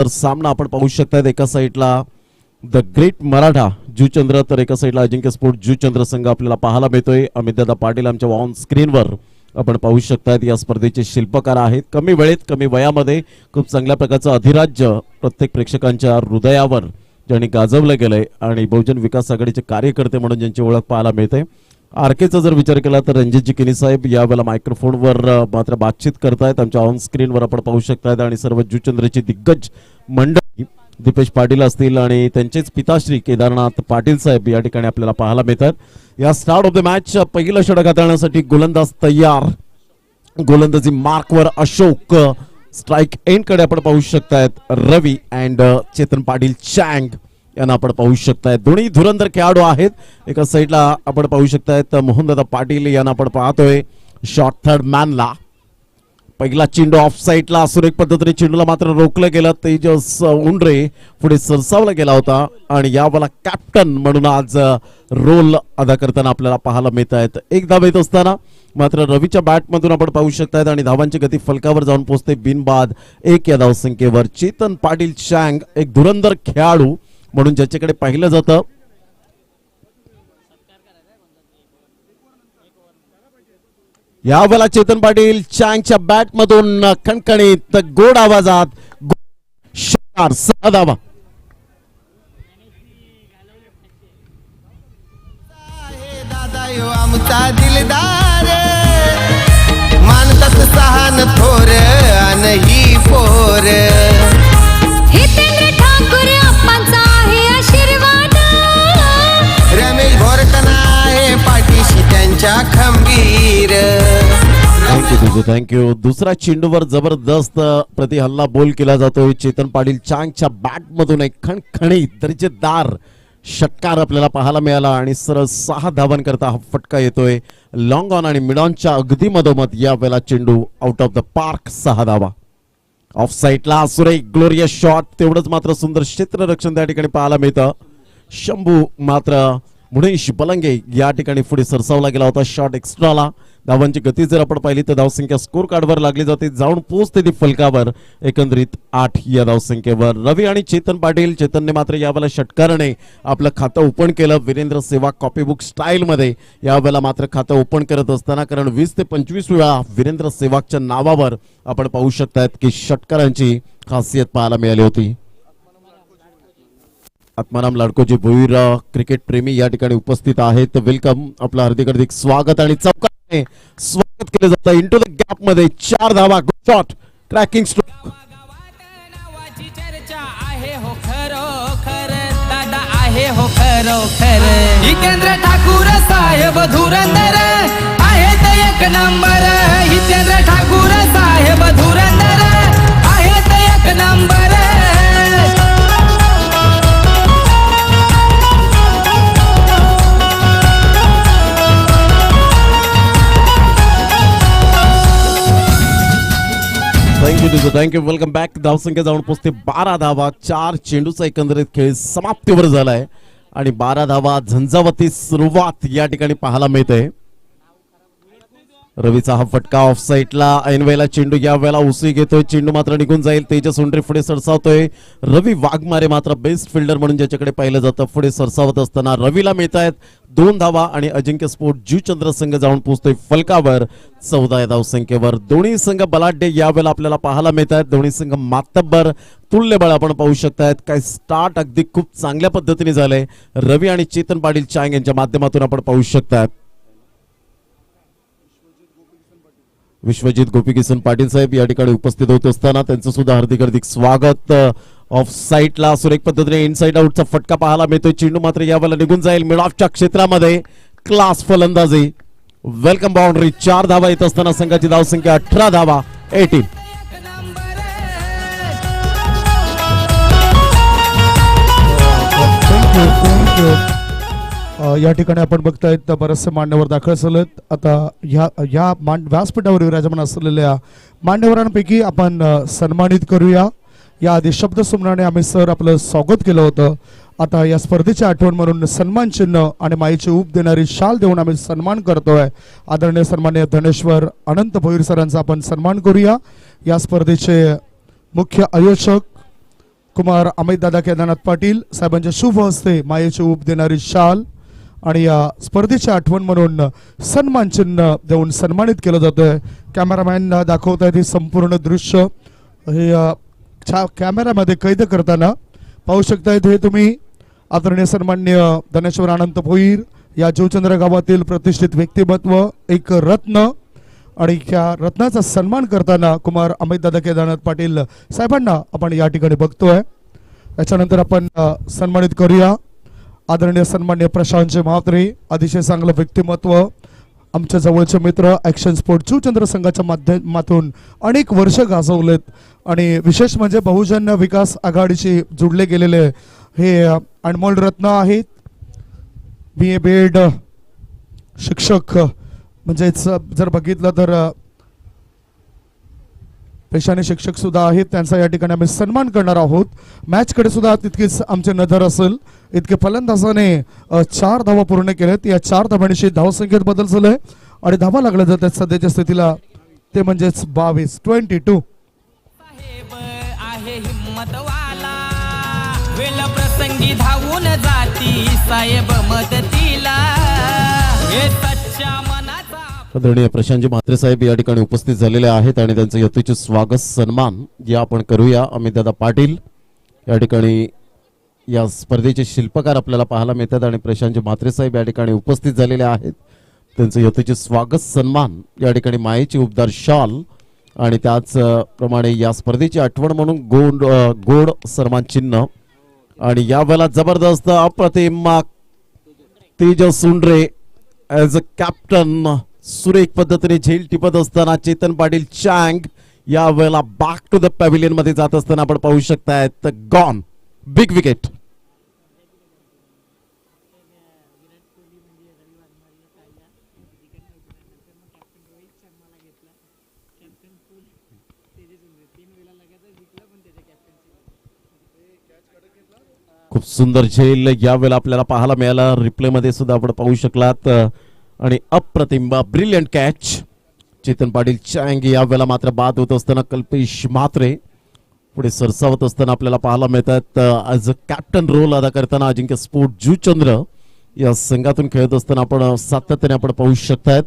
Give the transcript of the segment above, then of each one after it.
तर सामना आपण पाहू शकता। एका साईडला द ग्रेट मराठा जुचंद्र तर एका साईडला अजिंक्य स्पोर्ट जुचंद्र संघ आपल्याला पाहायला मिळतोय। अमितदादा पाटील आमच्या ऑन स्क्रीनवर आपण पाहू शकता। या स्पर्धेचे शिल्पकार आहेत। कमी वेळेत कमी वयामध्ये खूप चांगल्या प्रकारचं अधिराज्य प्रत्येक प्रेक्षकांच्या हृदयावर ज्यांनी गाजवलं गेलंय आणि बहुजन विकास आघाडीचे कार्यकर्ते म्हणून ज्यांची ओळख पाहायला मिळते। आरकेचा जर विचार केला तर रणजितजी किनी साहेब यावेळेला मायक्रोफोनवर मात्र बातचीत करतायत। आमच्या ऑन स्क्रीनवर आपण पाहू शकता आणि सर्व जुचंद्रची दिग्गज मंडळी दीपेश पाटील असतील आणि त्यांचेच पिताश्री केदारनाथ पाटील साहेब या ठिकाणी आपल्याला पाहायला मिळतात। या स्टार्ट ऑफ द मॅच पहिलं षटक हाताळण्यासाठी गोलंदाज तयार। गोलंदाजी मार्कवर अशोक। स्ट्राइक एंड कडे आपण पाहू शकतायत रवी अँड चेतन पाटील चँग यांना आपण पाहू शकताय। दोन्ही धुरंधर खेळाडू आहेत। एका साईडला आपण पाहू शकतायत मोहनदादा पाटील यांना आपण पाहतोय शॉर्ट थर्ड मॅनला। पहिला चेंडू ऑफ साईडला सुरेख पद्धतीने चेंडूला मात्र रोखलं गेलं। तेजस उंडरे पुढे सरसावला गेला होता आणि यावेळेला कॅप्टन म्हणून आज रोल अदा करताना आपल्याला पाहायला मिळत आहेत। एक धाव येत असताना मात्र रवीच्या बॅटमधून आपण पाहू शकतायत आणि धावांची गती फलकावर जाऊन पोहोचते बिनबाद 1 या धावसंख्येवर। चेतन पाटील चँग एक धुरंधर खेळाडू म्हणून ज्याच्याकडे पाहिलं जातं। यावेळेला चेतन पाटील चँगच्या बॅट मधून खणखणीत गोड आवाजात 6 धावा। आमचा दिलदार मानतात सहान थोर आणि ही पोर हितेंद्र ठाकूर आप्पांचा आहे आशीर्वाद। रमेश भोरकना आहे पाठीशी त्यांच्या खंबीर। थँक्यू। दुसरा चेंडूवर जबरदस्त प्रति हल्ला बोल केला जातोय। चेतन पाटील चँगच्या बॅट मधून एक खणखणीत दर्जेदार षटकार आपल्याला पाहायला मिळाला आणि सरळ 6 धावांकरता हा फटका येतोय लॉंग ऑन आणि मिड ऑनच्या अगदी मधोमध। या वेळेला चेंडू आउट ऑफ द पार्क 6 धावा। ऑफ साईडला सुरेख ग्लोरियस शॉट तेवढंच मात्र सुंदर क्षेत्ररक्षण त्या ठिकाणी पाहायला मिळतं। शंभू मात्र मुनेश बलंगे या ठिकाणी पुढे सरसावला गेला होता शॉट एक्स्ट्राला। धावांची गती जर आपण पाहिली तर धावसंख्या स्कोर कार्डवर लागली जाते जाऊन पोहोचते ती फलकावर एकंदरीत 8 या धावसंख्येवर। रवी आणि चेतन पाटील चेतनने मात्र यावेळेला षटकाराने आपलं खातं ओपन केलं वीरेंद्र सेवाग कॉपीबुक स्टाईल मध्ये। यावेळेला मात्र खातं ओपन करत असताना कारण 20 ते 25 वेळा वीरेंद्र सेवागच्या नावावर आपण पाहू शकतायत की षटकारांची खासियत पाहायला मिळाली होती। आत्माराम लाडकोजी भोईर क्रिकेट प्रेमी या ठिकाणी उपस्थित आहेत। वेलकम आपलं हार्दिक स्वागत आणि चौकाने स्वागत केलं जातं। इंटू द गॅप मध्ये 4 धावा गुड शॉट ट्रॅकिंग स्ट्रोक। चर्चा आहे हो खरोखर दादा आहे हो खरोखर। हितेंद्र ठाकूर साहेब धुरंधर आहेत एक नंबर। हितेंद्र ठाकूर साहेब धुरंधर आहेत एक नंबर। थँक्यू। Welcome back. धावसंख्या जाऊन पोहोचते 12 धावा। 4 चेंडूचा एकंदरीत खेळ समाप्तीवर झालाय आणि 12 धावा झंझावती सुरुवात या ठिकाणी पाहायला मिळते। रवीचा हा फटका ऑफ साईडला ऐनवेळेला चेंडू या वेळेला उसळी घेतोय। चेंडू मात्र निघून जाईल। तेजस उंडरे पुढे सरसावतोय। रवी वाघमारे मात्र बेस्ट फिल्डर म्हणून ज्याच्याकडे पाहिलं जातं पुढे सरसावत असताना रवीला मिळतायत 2 धावा आणि अजिंक्य स्पोर्ट जुचंद्र संघ जाऊन पोहोचतोय फलकावर 14 या धावसंख्येवर। दोन्ही संघ बलाढ्य यावेळेला आपल्याला पाहायला मिळतात। दोन्ही संघ मातब्बर तुल्यबळ आपण पाहू शकतायत। काय स्टार्ट अगदी खूप चांगल्या पद्धतीने झालंय। रवी आणि चेतन पाटील चँग यांच्या माध्यमातून आपण पाहू शकतात। विश्वजित गोपीकिसन पाटील साहेब या ठिकाणी उपस्थित होत असताना त्यांचं सुद्धा हार्दिक स्वागत। ऑफ साईडला सुरेख पद्धतीने इनसाइड आउटचा फटका पाहायला मिळतोय। चेंडू मात्र यावेळेला निघून जाईल मिड ऑफच्या क्षेत्रामध्ये। क्लास फलंदाजी वेलकम बाउंड्री 4 धावा येत असताना संघाची धावसंख्या 18 धावा 18। या ठिकाणी आपण बघतायत बरेचसे मान्यवर दाखल झालेत। आता या व्यासपीठावर विराजमान असलेल्या मान्यवरांपैकी आपण सन्मानित करूया। या आधी शब्दसुमनाने आम्ही सर आपलं स्वागत केलं होतं। आता या स्पर्धेची आठवण म्हणून सन्मान चिन्ह आणि माईची ऊब देणारी शाल देऊन आम्ही सन्मान करतोय। आदरणीय सन्माननीय धनेश्वर अनंत भोईर सरांचा आपण सन्मान करूया। या स्पर्धेचे मुख्य आयोजक कुमार अमितदादा केदारनाथ पाटील साहेबांच्या शुभ हस्ते मायेची ऊब देणारी शाल आणि या स्पर्धेची आठवण म्हणून सन्मान चिन्ह देऊन सन्मानित केलं जातंय. कॅमेरामॅन दाखवत आहेत हे संपूर्ण दृश्य. हे कॅमेरामध्ये कैद करताना पाहू शकतायत हे तुम्ही. आदरणीय सन्माननीय धनेश्वर अनंत भोईर या जीवचंद्र गावातील प्रतिष्ठित व्यक्तिमत्व, एक रत्न, आणि त्या रत्नाचा सन्मान करताना कुमार अमितदादा केदारनाथ पाटील साहेबांना आपण या ठिकाणी बघतोय. त्याच्यानंतर आपण सन्मानित करूया आदरणीय सन्माननीय प्रशांतजी म्हात्रे, अतिशय चांगलं व्यक्तिमत्व, आमच्या जवळचे मित्र, ॲक्शन स्पोर्ट जीवचंद्र संघाच्या माध्यमातून अनेक वर्ष गाजवलेत आणि विशेष म्हणजे बहुजन विकास आघाडीशी जुडले गेलेले हे अनमोल रत्न आहेत. BA BEd शिक्षक, म्हणजेच जर बघितलं तर पेशाने शिक्षक सुद्धा आहेत. त्यांचा या ठिकाणी आम्ही सन्मान करणार आहोत. मॅचकडे सुद्धा तितकीच आमचे नजर असेल. इतके फलंदाजाने 4 धावा पूर्ण केल्यात. या 4 धावांशी धावसंख्येत बदल झालाय आणि धावा लागल्या जातात सध्याच्या स्थितीला ते म्हणजेच 22. साहेब आहे हिम्मतवाला, वेळ प्रसंगी धावून जाती साहेब मदतीला, हे सच्च्या मनाचा. आदरणीय प्रशांतजी म्हात्रे साहेब या ठिकाणी उपस्थित झालेले आहेत आणि त्यांचं यथोचित स्वागत सन्मान या आपण करूया. अमितदादा पाटील या ठिकाणी या स्पर्धेचे शिल्पकार आपल्याला पाहायला मिळतात आणि प्रशांतजी म्हात्रे साहेब या ठिकाणी उपस्थित झालेले आहेत. त्यांचं यथोचित स्वागत सन्मान या ठिकाणी मायेची उबदार शॉल आणि त्याचप्रमाणे या स्पर्धेची आठवण म्हणून गोड सन्मान चिन्ह. आणि यावेळेला जबरदस्त अप्रतिम तेजस सुंडरे ॲज अ कॅप्टन सुरेख पद्धतीने झेल टिपत असताना चेतन पाटील चँग या वेळेला बॅक टू द पॅव्हिलियन मध्ये जात असताना आपण पाहू शकतायत. Gone big wicket. खूप सुंदर झेल यावेळेला आपल्याला पाहायला मिळाला. रिप्ले मध्ये सुद्धा आपण पाहू शकलात आणि अप्रतिम ब्रिलियंट कॅच. चेतन पाटील चँग यावेळेला मात्र बाद होत असताना कल्पेश म्हात्रे पुढे सरसावत असताना आपल्याला पाहायला मिळतात. ॲज अ कॅप्टन रोल अदा करताना अजिंक्य स्पोर्ट जुचंद्र या संघातून खेळत असताना आपण सातत्याने आपण पाहू शकतायत.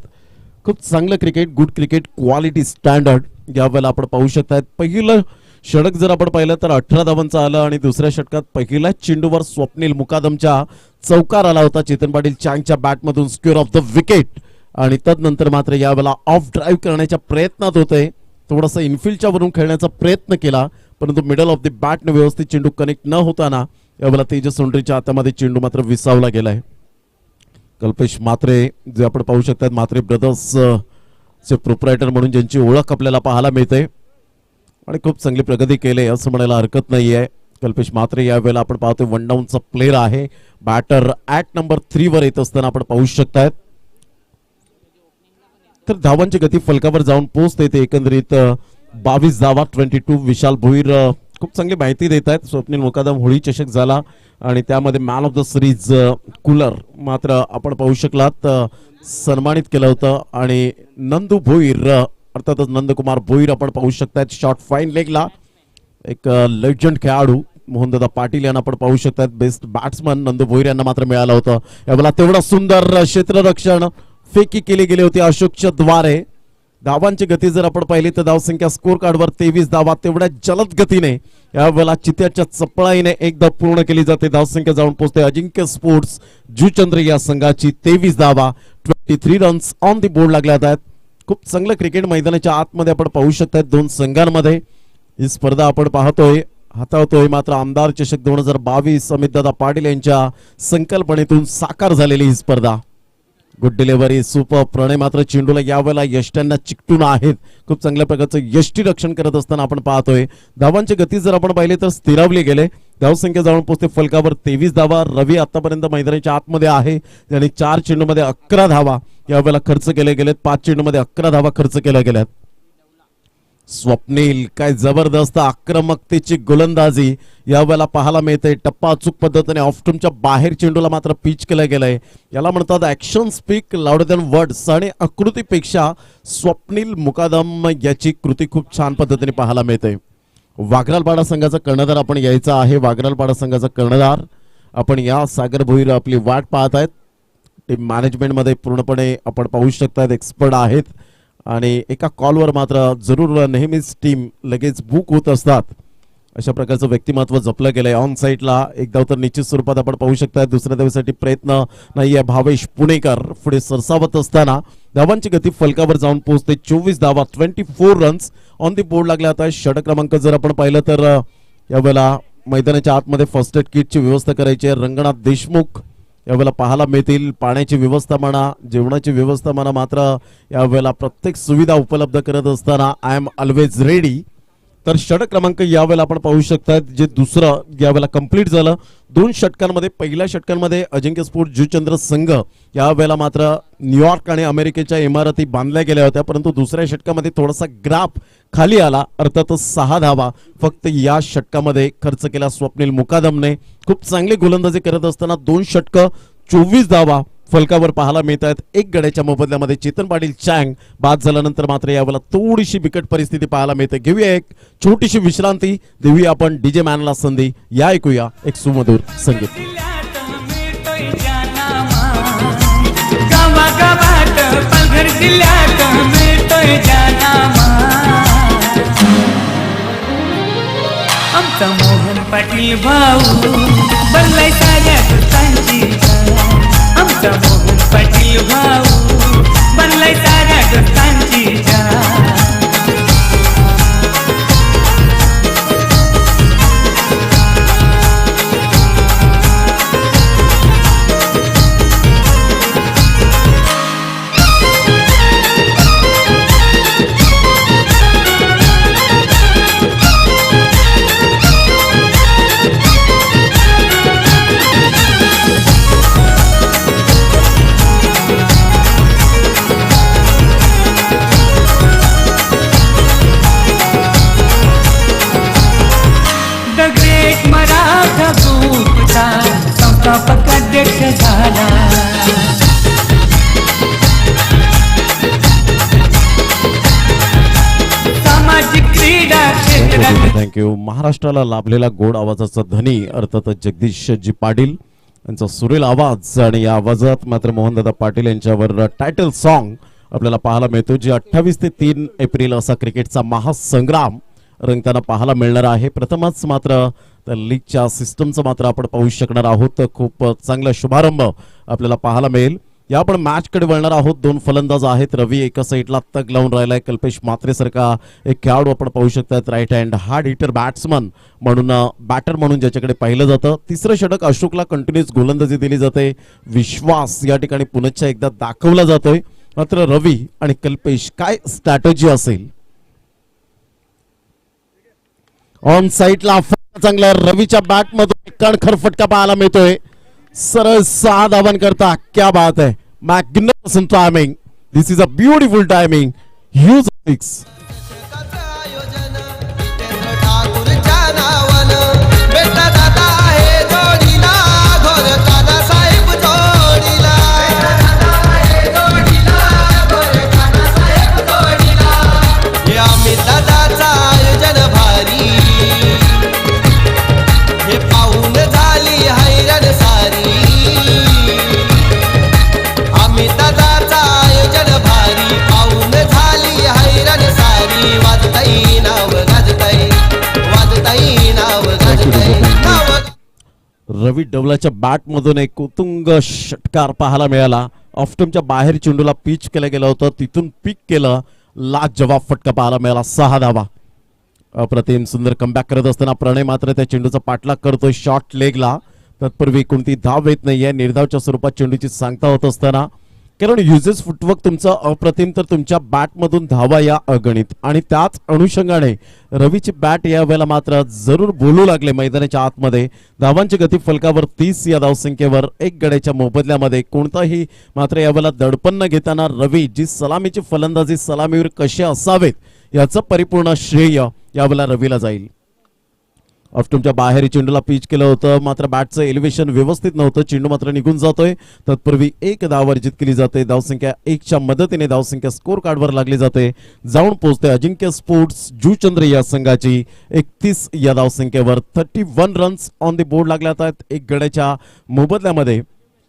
खूप चांगलं cricket, good cricket, quality standard यावेळेला आपण पाहू शकतायत. पहिलं षटक जर आपण पाहिलं तर 18 धावांचं आलं आणि दुसऱ्या षटकात पहिल्याच चेंडूवर स्वप्नील मुकादमच्या चौकार आला होता चेतन पाटील चँगच्या बॅटमधून स्क्वेअर ऑफ द विकेट. आणि तदनंतर मात्र यावेळेला ऑफ ड्राईव्ह करण्याच्या प्रयत्नात होते. थोडासा इनफिल्डच्या वरून खेळण्याचा प्रयत्न केला परंतु मिडल ऑफ द बॅटने व्यवस्थित चेंडू कनेक्ट न होताना यावेळेला तेजस सोंडरेच्या हातामध्ये चेंडू मात्र विसावला गेलाय. कल्पेश म्हात्रे जे आपण पाहू शकतात म्हात्रे ब्रदर्स चे प्रोप्रायटर म्हणून ज्यांची ओळख आपल्याला पाहायला मिळते आणि खूप चांगली प्रगती केली असं म्हणायला हरकत नाहीये. कल्पेश म्हात्रे यावेळेला आपण पाहतोय 1 डाऊनचा प्लेअर आहे. बॅटर ॲट नंबर 3 वर येत असताना आपण पाहू शकतायत. तर धावांची गती फलकावर जाऊन पोहोचते ते एकंदरीत 22 धावा 22. विशाल भोईर खूप चांगली माहिती देत आहेत. स्वप्नील मुकादम होळी चषक झाला आणि त्यामध्ये man of the series cooler मात्र आपण पाहू शकलात सन्मानित केलं होतं. आणि नंदू भोईर अर्थातच नंदकुमार भोईर आपण पाहू शकतात शॉर्ट फाईन लेगला एक लेजंड खेळाडू मोहनदादा पाटील यांना आपण पाहू शकतात. बेस्ट बॅट्समन नंदू भोईर यांना मात्र मिळालं होतं. यावेळेला तेवढा सुंदर क्षेत्ररक्षण फेकी केली गेली होती अशोकच्या द्वारे. धावांची गती जर आपण पाहिली तर धावसंख्या स्कोर कार्डवर 23 धावा तेवढ्या जलद गतीने यावेळेला चित्याच्या चपळाईने एकदा पूर्ण केली जाते. धावसंख्या जाऊन पोहोचते अजिंक्य स्पोर्ट्स जुचंद्र या संघाची 23 धावा 23 रन्स ऑन दी बोर्ड लागल्या आहेत. खूप चांगलं क्रिकेट मैदानाच्या आतमध्ये आपण पाहू शकतात. 2 संघांमध्ये ही स्पर्धा आपण पाहतोय हाताळतोय. मात्र आमदार चषक 2022 अमितदादा पाटील यांच्या संकल्पनेतून साकार झालेली ही स्पर्धा. Good delivery super. प्रणय मात्र चेंडूला यावेळेला यष्ट्यांना चिकटून आहेत. खूप चांगल्या प्रकारचं यष्टी रक्षण करत असताना आपण पाहतोय. धावांची गती जर आपण पाहिली तर स्थिरावली गेले. धावसंख्या जाऊन पोहोचते फलकावर 23 धावा. रवी आतापर्यंत मैदानाच्या आतमध्ये आहे. त्यांनी 4 चेंडूमध्ये 11 धावा यावेळेला खर्च केले गेलेत. 5 चेंडूमध्ये 11 धावा खर्च केल्या गेल्यात. स्वप्नील काय जबरदस्त आक्रमकतेची गोलंदाजी यावेळेला पाहायला मिळते. टप्पा अचूक पद्धतीने ऑफस्टंपच्या बाहेर चेंडूला मात्र पिच केलं गेलंय. याला म्हणतात action speak louder than words. आणि आकृतीपेक्षा स्वप्नील मुकादम याची कृती खूप छान पद्धतीने पाहायला मिळते. वाघरालपाडा संघाचा कर्णधार आपण यायचा आहे. वाघरालपाडा संघाचा कर्णधार आपण या सागर भोईर आपली वाट पाहत आहेत. टीम मॅनेजमेंटमध्ये पूर्णपणे आपण पाहू शकतात एक्सपर्ट आहेत आणि एका कॉलवर मात्र जरूर नेहमीच टीम लगेच बुक होत असतात. अशा प्रकारचं व्यक्तिमत्व जपलं गेलंय. ऑन साईडला एक धाव तर निश्चित स्वरूपात आपण पाहू शकता. दुसऱ्या धावेसाठी प्रयत्न नाहीये. भावेश पुणेकर पुढे सरसावत असताना धावांची गती फलकावर जाऊन पोहोचते. 24 धावा 24 रन्स ऑन दी बोर्ड लागले. आता षटक क्रमांक जर आपण पाहिलं तर यावेळेला मैदानाच्या आतमध्ये फर्स्ट एड किटची व्यवस्था करायची आहे. रंगनाथ देशमुख यावेळेला पाहायला मिळतील. पाण्याची व्यवस्था म्हणा, जेवणाची व्यवस्था म्हणा, मात्र यावेळेला प्रत्येक सुविधा उपलब्ध करत असताना आय एम ऑलवेज रेडी. तर षटक क्रमांक यावेळेला आपण पाहू शकता जे दुसरं यावेळेला कंप्लीट झालं. 2 षटकांमध्ये पहिल्या षटकांमध्ये अजिंक्य स्पोर्ट जुचंद्र संघ यावेळेला मात्र न्यूयॉर्क आणि अमेरिकेच्या इमारती बांधल्या गेल्या होत्या, परंतु दुसऱ्या षटकामध्ये थोडासा ग्राफ खाली आला. अर्थातच 6 धावा फक्त या षटकामध्ये खर्च केला स्वप्नील मुकादमने. खूप चांगली गोलंदाजी करत असताना 2 षटकं 24 धावा फलकावर पाहायला मिळत आहेत. 1 गड्याच्या मोबदल्यामध्ये चेतन पाटील चँग बाद झाल्यानंतर मात्र यावेळेला थोडीशी बिकट परिस्थिती पाहायला मिळते. घेऊया एक छोटीशी विश्रांती, देऊया आपण डीजे मॅनला संधी. या ऐकूया एक सुमधुर संगीत. गावागावात पालघर जिल्ह्यात मिळतोय जानामा. आमचा मोहन पाटील भाऊ बनलाय साऱ्या दोस्तांची जान. आमचा मोहन पाटील भाऊ बनलाय साऱ्या दोस्तांची जान. संस्थापकाध्यक्ष झाला. सामाजिक क्रीडा क्षेत्रात थँक्यू. महाराष्ट्राला लाभलेला गोड आवाजाचा धनी अर्थातच जगदीशजी पाटील यांचा सुरेल आवाज आणि या आवाजात मात्र मोहनदादा पाटील यांच्यावर टायटल सॉन्ग आपल्याला पाहायला मिळतो, जे 28 ते 3 एप्रिल असा क्रिकेटचा महासंग्राम रंगताना पाहायला मिळणार आहे. प्रथमच मात्र तर लीगच्या सिस्टमचं मात्र आपण पाहू शकणार आहोत. खूप चांगला शुभारंभ आपल्याला पाहायला मिळेल. या आपण मॅचकडे वळणार आहोत. 2 फलंदाज आहेत. रवी एका साईडला तग लावून राहिलाय. कल्पेश म्हात्रेसारखा एक खेळाडू आपण पाहू शकतात. Right hand hard hitter batsman म्हणून बॅटर म्हणून ज्याच्याकडे पाहिलं जातं. तिसरं षटक अशोकला कंटिन्युअस गोलंदाजी दिली जाते. विश्वास या ठिकाणी पुन्हा एकदा दाखवला जातोय. मात्र रवी आणि कल्पेश काय स्ट्रॅटेजी असेल. ऑन साईडला चांगला रवीच्या बॅट मधून कणखर फटका पाहायला मिळतोय. सरळ 6 धावांकरता. क्या बात है. Magnificent timing. This is a beautiful timing. Huge six. आयोजन जितेंद्र ठाकूरच्या नावानं बेटा दादा आहे जोडीला. घोर दादा साहेब जोडीला. हे अमित दादाचं आयोजन भारी. हे पाहून झाली हैराण सारी. अमित दादाचं आयोजन भारी. पाहून झाली हैराण सारी. वाजताई नाव गाजताई. वाजताई नाव गाजताई. नाव रवी डवलाच्या बॅट मधून एक उत्तुंग षटकार पाहायला मिळाला. ऑफस्टमच्या बाहेर चेंडूला पिच केलं गेलं होतं, तिथून पिक केलं. लाजवाब फटका पाहायला मिळाला. 6 धावा. अप्रतिम सुंदर कमबॅक करत असताना प्रणय मात्र त्या चेंडूचा पाठलाग करतोय शॉर्ट लेगला. तत्पूर्वी कोणती धाव येत नाहीये. निर्धावच्या स्वरूपात चेंडूची सांगता होत असताना कारण युजेस फुटवर्क तुमचं अप्रतिम, तर तुमच्या बॅटमधून धावा या अगणित. आणि त्याच अनुषंगाने रवीची बॅट या वेळेला मात्र जरूर बोलू लागले मैदानाच्या आतमध्ये. धावांची गती फलकावर 30 या धावसंख्येवर 1 गड्याच्या मोबदल्यामध्ये. कोणताही मात्र यावेळेला दडपण न घेताना रवी जी सलामीची फलंदाजी, सलामीवर कसे असावेत याचं परिपूर्ण श्रेय यावेळेला रवीला जाईल. ऑफ्टमच्या बाहेर चेंडूला पिच केलं होतं, मात्र बॅटचं एलिव्हेशन व्यवस्थित नव्हतं. चेंडू मात्र निघून जातोय. तत्पूर्वी एक धाव अर्जित केली जाते. धावसंख्या 1च्या मदतीने धावसंख्या स्कोर कार्डवर लागली जाते. जाऊन पोहोचते अजिंक्य स्पोर्ट्स जुचंद्र या संघाची 31 या धावसंख्येवर. 31 रन्स ऑन द बोर्ड लागल्यात आहेत एक गड्याच्या मोबदल्यामध्ये.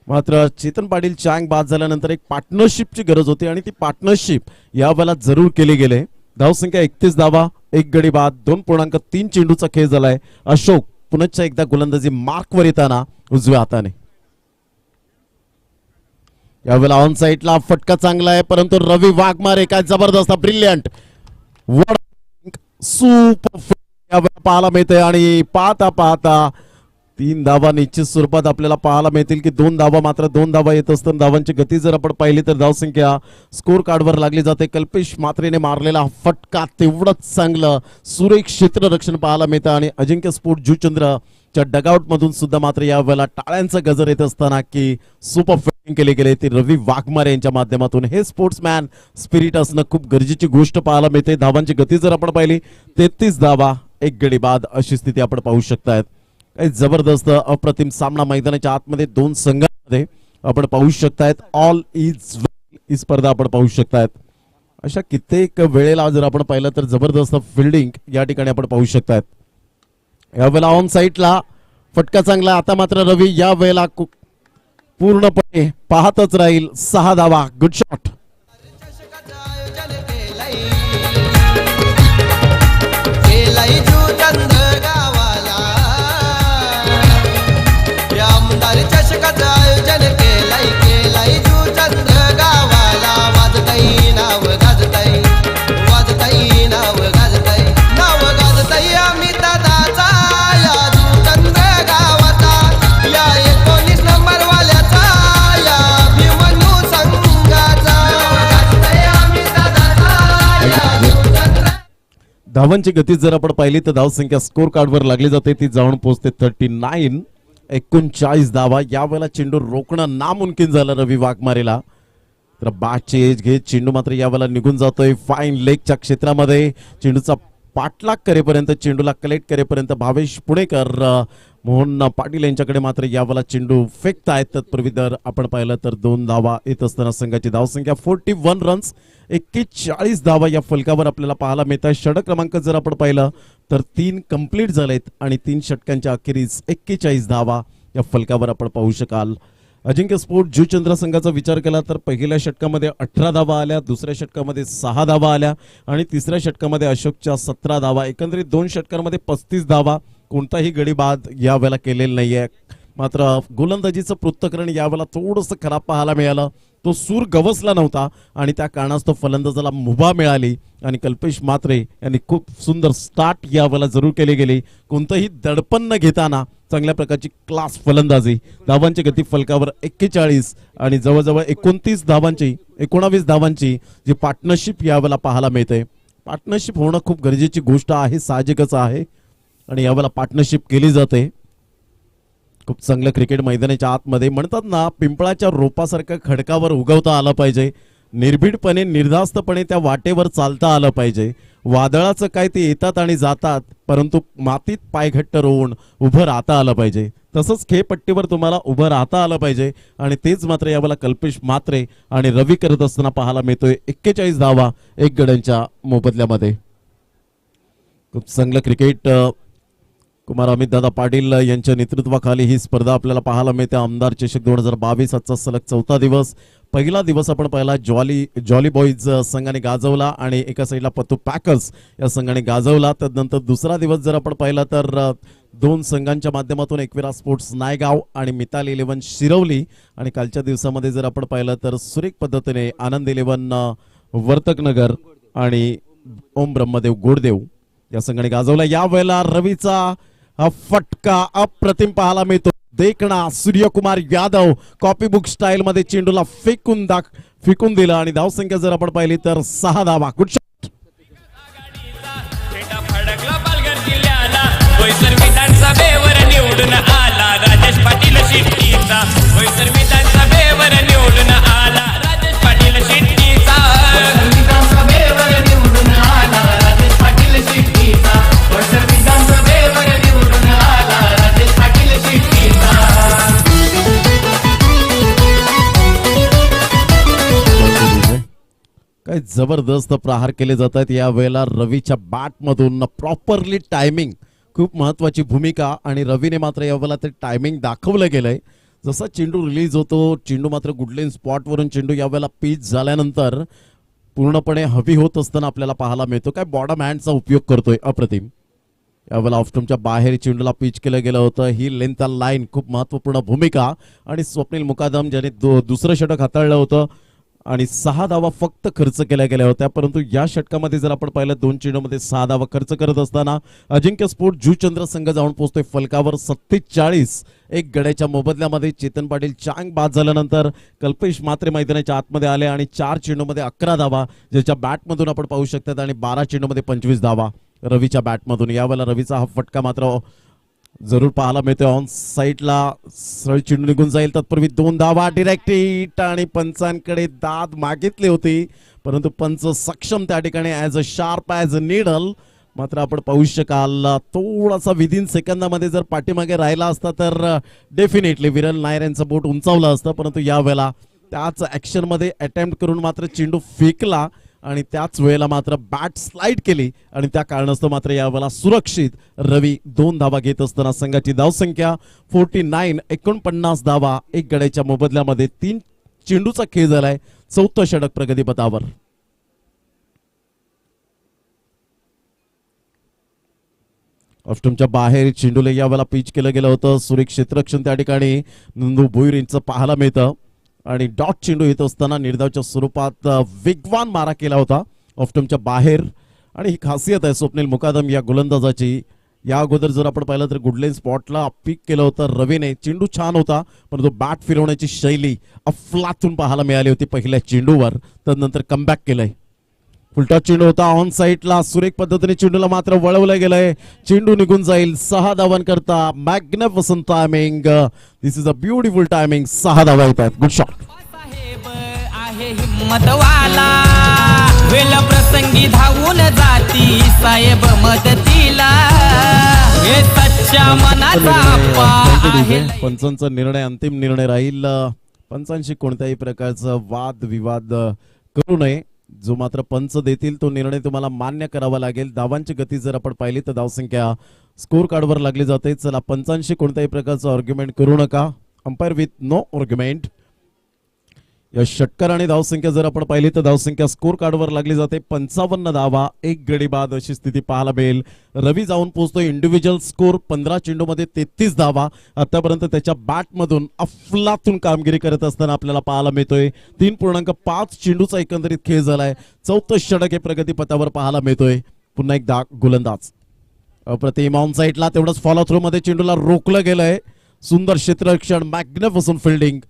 मात्र चेतन पाटील चांग बाद झाल्यानंतर एक पार्टनरशिपची गरज होती आणि ती पार्टनरशिप यावेळेला जरूर केली गेले. धावसंख्या 31 धावा, एक गडी बाद, 2.3 चेंडूचा खेळ झालाय. अशोक पुनश्च एकदा गोलंदाजी मार्कवर येताना उजव्या हाताने. यावेळेला ऑन साईडला फटका चांगला आहे, परंतु रवी वाघमारे काय जबरदस्त ब्रिलियंट सुपर यावेळेला पाहायला मिळते. आणि पाहता पाहता 3 धावा निश्चित स्वरूपात आपल्याला पाहायला मिळतील की 2 धावा, मात्र 2 धावा येत असताना धावांची गती जर आपण पाहिली तर धावसंख्या स्कोर कार्डवर लागली जाते. कल्पेश मात्रेने मारलेला फटका तेवढंच चांगलं सुरेख क्षेत्ररक्षण पाहायला मिळतं आणि अजिंक्य स्पोर्ट जुचंद्रच्या डगआउट मधून सुद्धा मात्र यावेळेला टाळ्यांचा गजर येत असताना की सुपर फिल्डिंग केली गेली ती रवी वाघमारे यांच्या माध्यमातून. हे स्पोर्ट्समॅन स्पिरिट असणं खूप गरजेची गोष्ट पाहायला मिळते. धावांची गती जर आपण पाहिली 33 धावा, एक गडी बाद अशी स्थिती आपण पाहू शकतायत. जबरदस्त अप्रतिम सामना मैदानाच्या आतमध्ये 2 संघांमध्ये आपण पाहू शकतायत. ऑल इज वेल ही स्पर्धा आपण पाहू शकतायत. अशा कित्येक वेळेला जर आपण पाहिलं तर जबरदस्त फिल्डिंग या ठिकाणी आपण पाहू शकतायत. यावेळेला ऑन साईडला फटका चांगला. आता मात्र रवी या वेळेला पूर्णपणे पाहतच राहील. 6 धावा, गुड शॉट. केलाई जुचंद्र गावाला आमदार चषकाचं आयोजन केलाई जुचंद्र गावाला. वाजताई नाव गाजताई, वाजताई नाव गाजताई, नाव गाजताई आम्ही दादाचा या जुचंद्र गावाचा, या 19 नंबर वाल्याचा, या भीमनू संघाचा. गाजताई आम्ही दादाचा या जुचंद्र. धावांची गती जर आपण पाहिली तर धावसंख्या स्कोर कार्डवर लागली जाते. ती जाऊन पोहोचते 39, 39 धावा. यावेळेला चेंडू रोखणं नामुमकिन झालं रवी वाघमारेला. तर बॅटची एज घेत चेंडू मात्र यावेळेला निघून जातोय फाईन लेगच्या क्षेत्रामध्ये. चेंडूचा पाठलाग करेपर्यंत, चेंडूला कलेक्ट करेपर्यंत भावेश पुणेकर, मोहन पाटील यांच्याकडे मात्र यावेळेला चेंडू फेकतायत. तत्पूर्वी जर आपण पाहिलं तर 2 धावा येत असताना संघाची धावसंख्या 41 रन्स, 41 धावा या फलकावर आपल्याला पाहायला मिळत आहे. षटक क्रमांक जर आपण पाहिलं तर 3 कंप्लीट झालेत आणि 3 षटकांच्या अखेरीस 41 धावा या फलकावर आपण पाहू शकाल. अजिंक्य स्पोर्ट जुचंद्र संघाचा विचार केला तर पहिल्या षटकामध्ये 18 धावा आल्या, दुसऱ्या षटकामध्ये 6 धावा आल्या आणि तिसऱ्या षटकामध्ये अशोकच्या 17 धावा. एकंदरीत 2 षटकांमध्ये 35 धावा. कोणताही गडी बाद यावेळेला केलेला नाहीये. मात्र गोलंदाजीचं पृथक्करण यावेळेला थोडंसं खराब पाहायला मिळालं. तो सूर गवसला नव्हता आणि त्या कारणास्तव फलंदाजाला मुभा मिळाली आणि कल्पेश मात्रे यांनी खूप सुंदर स्टार्ट यावेळेला जरूर केली गेली. कोणतंही दडपण न घेताना चांगल्या प्रकारची क्लास फलंदाजी. धावांची गती फलकावर 41 आणि जवळजवळ 29 धावांची जी पार्टनरशिप यावेळेला पाहायला मिळते. पार्टनरशिप होणं खूप गरजेची गोष्ट आहे, साहजिकच आहे आणि यावेळेला पार्टनरशिप केली जाते. खूप चांगलं क्रिकेट मैदानाच्या आतमध्ये म्हणतात ना, पिंपळाच्या रोपासारखं खडकावर उगवता आलं पाहिजे. निर्भीडपणे, निर्धास्तपणे त्या वाटेवर चालता आलं पाहिजे. वादळाचं काय ते येतात आणि जातात, परंतु मातीत पाय घट्ट रोवून उभं राहता आलं पाहिजे. तसंच खेळपट्टीवर तुम्हाला उभं राहता आलं पाहिजे आणि तेच मात्र यावेळेला कल्पेश मात्रे आणि रवी करत असताना पाहायला मिळतोय. 41 धावा 1 गड्यांच्या मोबदल्यामध्ये. खूप चांगलं क्रिकेट कुमार अमितदादा पाटील यांच्या नेतृत्वाखाली ही स्पर्धा आपल्याला पाहायला मिळते. आमदार चषक 2022 आजचा सलग 4था दिवस. पहिला दिवस आपण पाहिला जॉली बॉईज संघाने गाजवला आणि एका साईडला पत्तू पॅकर्स या संघाने गाजवला. त्यानंतर दुसरा दिवस जर आपण पाहिला तर 2 संघांच्या माध्यमातून एकविरा स्पोर्ट्स नायगाव आणि मिताल 11 शिरवली. आणि कालच्या दिवसामध्ये जर आपण पाहिलं तर सुरेख पद्धतीने आनंद 11 वर्तकनगर आणि ओम ब्रह्मदेव गोडदेव या संघाने गाजवला. यावेळेला रवीचा हा फटका अप्रतिम पाहायला मिळतो. देखणा सूर्यकुमार यादव कॉपीबुक स्टाईल मध्ये चेंडूला फेकून दिला आणि धावसंख्या जर आपण पाहिली तर 6 धावा. Good shot. विधानसभेवर निवडून आला राजेश पाटील शेट्टीचा. विधानसभेवर निवडून आला राजेश पाटील शेट्टीचा. विधानसभेवर निवडून आला राजेश पाटील शेट्टीचा. विधानसभेवर निवडून जबरदस्त प्रहार केले जात आहेत यावेळेला रवीच्या बॅटमधून प्रॉपरली टायमिंग खूप महत्वाची भूमिका आणि रवीने मात्र यावेळेला ते टायमिंग दाखवलं गेलंय. जसा चेंडू रिलीज होतो चेंडू मात्र गुडलेन स्पॉटवरून चेंडू यावेळेला पिच झाल्यानंतर पूर्णपणे हवी होत असताना आपल्याला पाहायला मिळतो. काय बॉटम हँडचा उपयोग करतोय अप्रतिम. यावेळेला ऑफस्टम्पच्या बाहेर चेंडूला पिच केलं गेलं होतं. ही लेंथ लाईन खूप महत्वपूर्ण भूमिका आणि स्वप्नील मुकादम ज्याने दुसरं षटक हाताळलं होतं आणि 6 धावा फक्त खर्च केल्या गेल्या होत्या. परंतु या षटकामध्ये जर आपण पाहिलं 2 चेंडूमध्ये 6 धावा खर्च करत असताना अजिंक्य स्पोर्ट जुचंद्र संघ जाऊन पोहोचतोय फलकावर 47. एक गड्याच्या मोबदल्यामध्ये चेतन पाटील चांग बाद झाल्यानंतर कल्पेश मात्रे मैदानाच्या आतमध्ये आले आणि 4 चेंडूमध्ये 11 धावा ज्याच्या बॅटमधून आपण पाहू शकतात आणि 12 चेंडूमध्ये 25 धावा रवीच्या बॅटमधून. यावेळेला रवीचा हा फटका मात्र जरूर पाहायला मिळतोय. ऑन साईडला सरळ चेंडू निघून जाईल तत्पूर्वी 2 धावा डायरेक्ट हिट आणि पंचांकडे दाद मागितली होती परंतु पंच सक्षम त्या ठिकाणी as a sharp as a needle. मात्र आपण पाहू शकाल थोडासा विदिन सेकंदामध्ये जर पाठीमागे राहिला असता तर डेफिनेटली विरल नायर यांचं बोट उंचावलं असतं परंतु यावेळेला त्याच ॲक्शनमध्ये अटेम्प्ट करून मात्र चेंडू फेकला आणि त्याच वेळेला मात्र बॅट स्लाइड केली आणि त्या कारणास्तव मात्र यावेळेला सुरक्षित रवी 2 धावा घेत असताना संघाची धावसंख्या 49. 49 धावा एक गड्याच्या मोबदल्यामध्ये 3 चेंडूचा खेळ झालाय. 4थं षटक प्रगतीपथावर. ऑफस्टम्पच्या बाहेर चेंडूला यावेळेला पिच केलं गेलं होतं. सुरेख क्षेत्ररक्षण त्या ठिकाणी नंदू भोईर यांचं पाहायला मिळतं आणि डॉट चेंडू येत असताना निर्धावच्या स्वरूपात वेगवान मारा केला होता ऑफस्टम्पच्या बाहेर आणि ही खासियत आहे स्वप्नील मुकादम या गोलंदाजाची. या अगोदर जर आपण पाहिलं तर गुडलेन स्पॉटला पिक केलं होतं रवीने. चेंडू छान होता परंतु बॅट फिरवण्याची शैली अफलातून पाहायला मिळाली होती पहिल्या चेंडूवर. त्यानंतर कमबॅक केलंय. फुलटा चेंडू होता ऑन साईडला सुरेख पद्धतीने चेंडूला मात्र वळवलं गेलंय. चेंडू निघून जाईल 6 धावांकरता. Magnificent timing. This is a beautiful timing. 6 धावा येत आहेत. Good shot. साहेब आहे हिम्मतवाला वेळ प्रसंगी धावून जाती साहेब मदतीला हे सच्चा मनाचा अप्पा आहे. पंचांचा निर्णय अंतिम निर्णय राहील. पंचांशी कोणत्याही प्रकारचा वाद विवाद करू नये. जो मात्र पंच देतील तो निर्णय तुम्हाला मान्य करावा लागेल. धावांची गती जर आपण पाहिली तर धावसंख्या स्कोर कार्डवर लागली जाते. चला पंचांशी कोणत्याही प्रकारचं आर्ग्युमेंट करू नका. Umpire with no argument. या षटकार आणि धावसंख्या जर आपण पाहिली तर धावसंख्या स्कोर कार्डवर लागली जाते. 55 धावा एक गडी बाद अशी स्थिती पाहायला मिळेल. रवी जाऊन पोहोचतोय इंडिव्हिज्युअल स्कोर 15 चेंडूमध्ये 33 धावा. आतापर्यंत त्याच्या बॅटमधून अफलातून कामगिरी करत असताना आपल्याला पाहायला मिळतोय. 3.5 चेंडूचा एकंदरीत खेळ झालाय. 4थं षटक हे प्रगतीपथावर पाहायला मिळतोय. पुन्हा एकदा गोलंदाज अप्रतिम ऑन साईडला तेवढंच फॉलो थ्रो मध्ये चेंडूला रोखलं गेलंय. सुंदर क्षेत्ररक्षण मॅग्निफिसंट फिल्डिंग.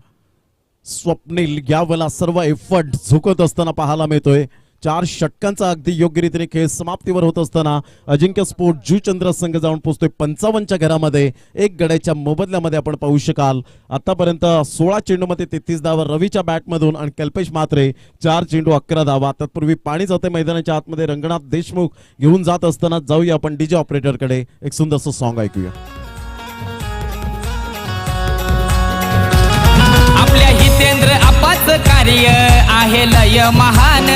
स्वप्नील यावेळेला सर्व एफर्ट झुकत असताना पाहायला मिळतोय. 4 षटकांचा अगदी योग्य रीतीने खेळ समाप्तीवर होत असताना अजिंक्य स्पोर्ट जुचंद्र संघ जाऊन पोहोचतोय 55च्या घरामध्ये. एक गड्याच्या मोबदल्यामध्ये आपण पाहू शकाल आतापर्यंत 16 चेंडूमध्ये 33 धावा रवीच्या बॅटमधून आणि कल्पेश मात्रे 4 चेंडू 11 धावा. तत्पूर्वी पाणी जाते मैदानाच्या आतमध्ये. रंगनाथ देशमुख घेऊन जात असताना जाऊया आपण डीजे ऑपरेटरकडे. एक सुंदरसं सॉन्ग ऐकूया. आपल्या हितेंद्र आपाच कार्य आहे लय महान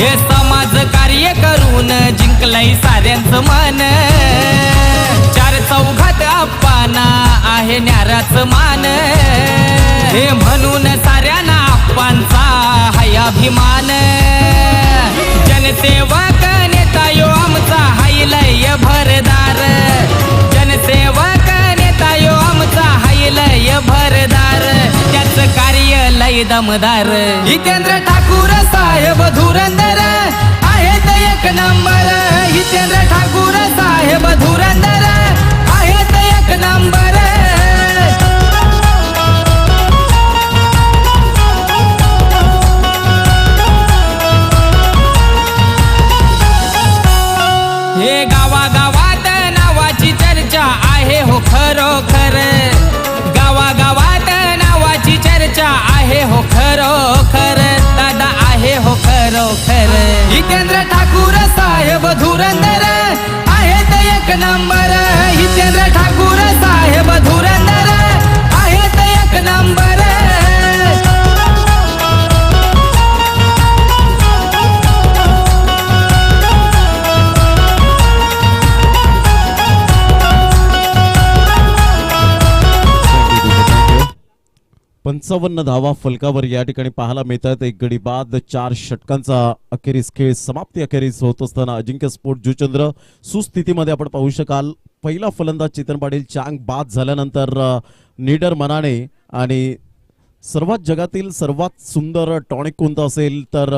हे समाज कार्य करून जिंकलंय साऱ्यांचं मन. 4 चौघात आप्पाना आहे न्याराच मान हे म्हणून साऱ्यांना आप्पांचा हाय अभिमान. जनसेवक नेता यो आमचा हाय लय भरदार. जनसेवक नेता यो आमचा हाय लय भरदार. त्याचं कार्य लय दमदार. हितेंद्र ठाकूर साहेब धुरंदर आहेत 1 नंबर. हितेंद्र ठाकूर साहेब धुरंदर आहेत 1 नंबर. हे गावागावात नावाची चर्चा आहे हो खरोखर. गावागावात नावाची चर्चा आहे हो खरोखर. दादा आहे हो खरोखर. हितेंद्र ठाकूर साहेब धुरंदर आहेत 1 नंबर. हितेंद्र ठाकूर साहेब धुरंदर आहेत 1 नंबर. 55 धावा फलकावर या ठिकाणी पाहायला मिळतात. एक गडी बाद 4 षटकांचा अखेरीस खेळ समाप्ती अखेरीस होत असताना अजिंक्य स्पोर्ट जुचंद्र सुस्थितीमध्ये आपण पाहू शकाल. पहिला फलंदाज चेतन पाटील चांग बाद झाल्यानंतर निडर मनाने आणि सर्वात जगातील सर्वात सुंदर टॉनिक कोणतं असेल तर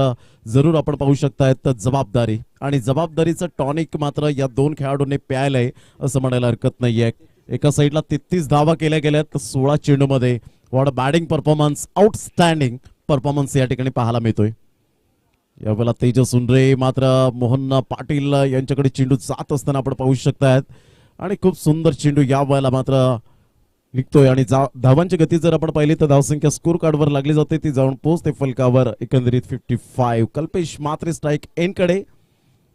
जरूर आपण पाहू शकतायत जबाबदारी, आणि जबाबदारीचं टॉनिक मात्र या दोन खेळाडूंनी प्यायलंय असं म्हणायला हरकत नाहीये. एका साईडला 33 धावा केल्या गेल्यात 16 चेंडूमध्ये. What batting performance, outstanding performance या ठिकाणी पाहायला मिळतोय. यावेळेला तेजस उनरे मात्र मोहन पाटील यांच्याकडे चेंडू जात असताना आपण पाहू शकतायत, आणि खूप सुंदर चेंडू या वेळेला मात्र निघतोय. आणि धावांची गती जर आपण पाहिली तर धावसंख्या स्कोर कार्डवर लागली जाते, ती जाऊन पोहोचते फलकावर एकंदरीत 55. कल्पेश मात्र स्ट्राईक एंडकडे.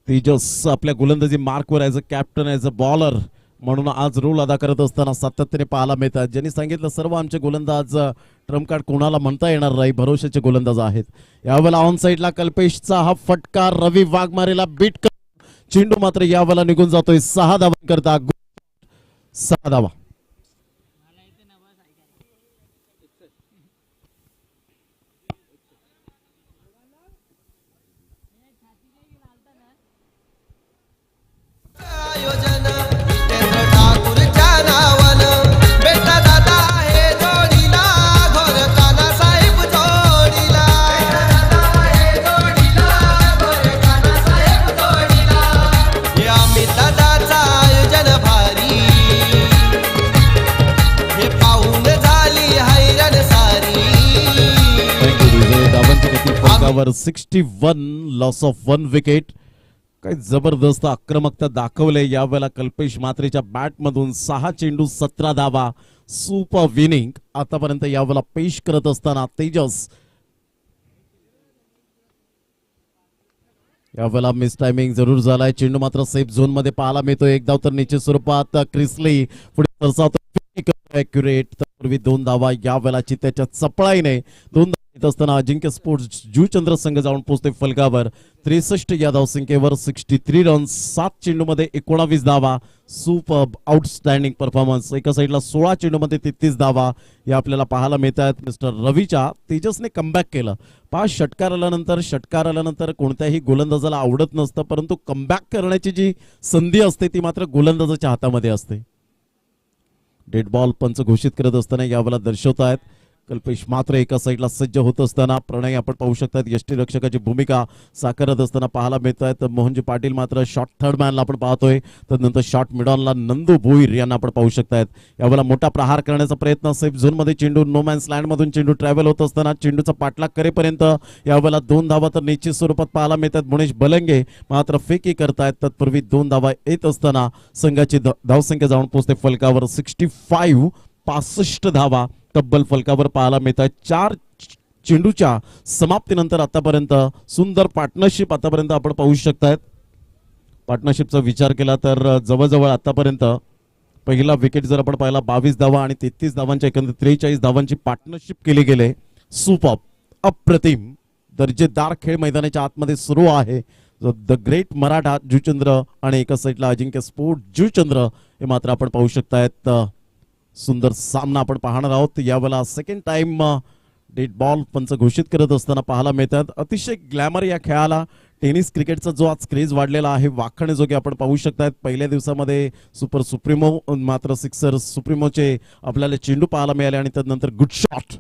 तेजस आपल्या गोलंदाजी मार्कवर as a captain, as a bowler म्हणून आज रोल अदा करत असताना सातत्याने पाहायला मिळतात. ज्यांनी सांगितलं सर्व आमचे गोलंदाज ट्रम्प कार्ड कोणाला म्हणता येणार नाही, भरोशाचे गोलंदाज आहेत. यावेळेला ऑन साईडला कल्पेशचा हा फटका रवी वाघमारेला बीट कर, चेंडू मात्र यावेळेला निघून जातोय 6 धावांकरता. 6 धावा. आयोजन जितेंद्र ठाकूरच्या नावानं बेटा दादा आहे जोडीला घोर काना साहेब जोडीला हे अमित दादाचं आयोजन भारी हे पाहून झाली हैराण सारी. धावांची गती फलकावर 61, लॉस ऑफ 1 विकेट. काही जबरदस्त आक्रमकता दाखवले यावेळेला कल्पेश मात्रेच्या बॅटमधून. 6 चेंडू 17 धावा, सुपर विनिंग आतापर्यंत यावेळेला पेश करत असताना तेजस. यावेळेला मिस टायमिंग जरूर झालाय, चेंडू मात्र सेफ झोन मध्ये पाहायला मिळतो. एक धाव तर निश्चित स्वरूपात क्रिसली पुढे सरसावतो, ॲक्युरेट. तत्पूर्वी 2 धावा यावेळेला चित्त्याच्या चपळाईने 2 धावा असताना अजिंक्य स्पोर्ट्स जुचंद्र संघ जाऊन पोहोचते फलकावर 63 या धावसंख्येवर. 63 रन्स 7 चेंडूमध्ये 19 धावा, सुपर आउटस्टँडिंग परफॉर्मन्स. एका साईडला 16 चेंडूमध्ये 33 धावा या आपल्याला पाहायला मिळतात. मिस्टर रवीच्या तेजसने कमबॅक केलं. 5 षटकार आल्यानंतर कोणत्याही गोलंदाजाला आवडत नसतं, परंतु कमबॅक करण्याची जी संधी असते ती मात्र गोलंदाजाच्या हातामध्ये असते. डेड बॉल पंच घोषित करत असताना यावेळेला दर्शवत आहेत. कल्पेश मात्र एका साईडला सज्ज होत असताना प्रणय आपण पाहू शकतात यष्टीरक्षकाची भूमिका साकारत असताना पाहायला मिळत आहेत. मोहनजी पाटील मात्र शॉर्ट थर्ड मॅनला आपण पाहतोय, त्यानंतर शॉर्ट मिडॉनला नंदू भोईर यांना आपण पाहू शकतायत. यावेळेला मोठा प्रहार करण्याचा प्रयत्न, सेफ झोन मध्ये चेंडू, नो मॅन्स लँड मधून चेंडू ट्रॅव्हल होत असताना चेंडूचा पाठलाग करेपर्यंत यावेळेला 2 धावा तर निश्चित स्वरूपात पाहायला मिळतात. मुनेश बलंगे मात्र फेकी करतायत. तत्पूर्वी 2 धावा येत असताना संघाची धावसंख्या जाऊन पोहोचते फलकावर 65. 65 धावा तब्बल फलकावर पाहायला मिळतात. 4 चेंडूच्या समाप्तीनंतर आतापर्यंत सुंदर पार्टनरशिप आतापर्यंत आपण पाहू शकतायत. पार्टनरशिपचा विचार केला तर जवळजवळ आतापर्यंत पहिला विकेट जर आपण पाहिला 22 धावा आणि 33 धावांच्या एकंदर 43 धावांची पार्टनरशिप केली गेले. सुपर, अप्रतिम दर्जेदार खेळ मैदानाच्या आतमध्ये सुरू आहे. द ग्रेट मराठा जुचंद्र आणि एका साईडला अजिंक्य स्पोर्ट जुचंद्र हे मात्र आपण पाहू शकतायत. सुंदर सामना आपण पाहणार आहोत. यावेळेला सेकंड टाइम डेड बॉल पंच घोषित करत असताना पाहायला मिळतात. अतिशय ग्लॅमर या खेळाला, टेनिस क्रिकेटचा जो आज क्रेज वाढलेला आहे वाखण्याजोगे आपण पाहू शकतात. पहिल्या दिवसामध्ये सुपर सुप्रीमो मात्र सिक्सर सुप्रीमोचे आपल्याला चेंडू पाहायला मिळाले आणि त्यानंतर गुड शॉट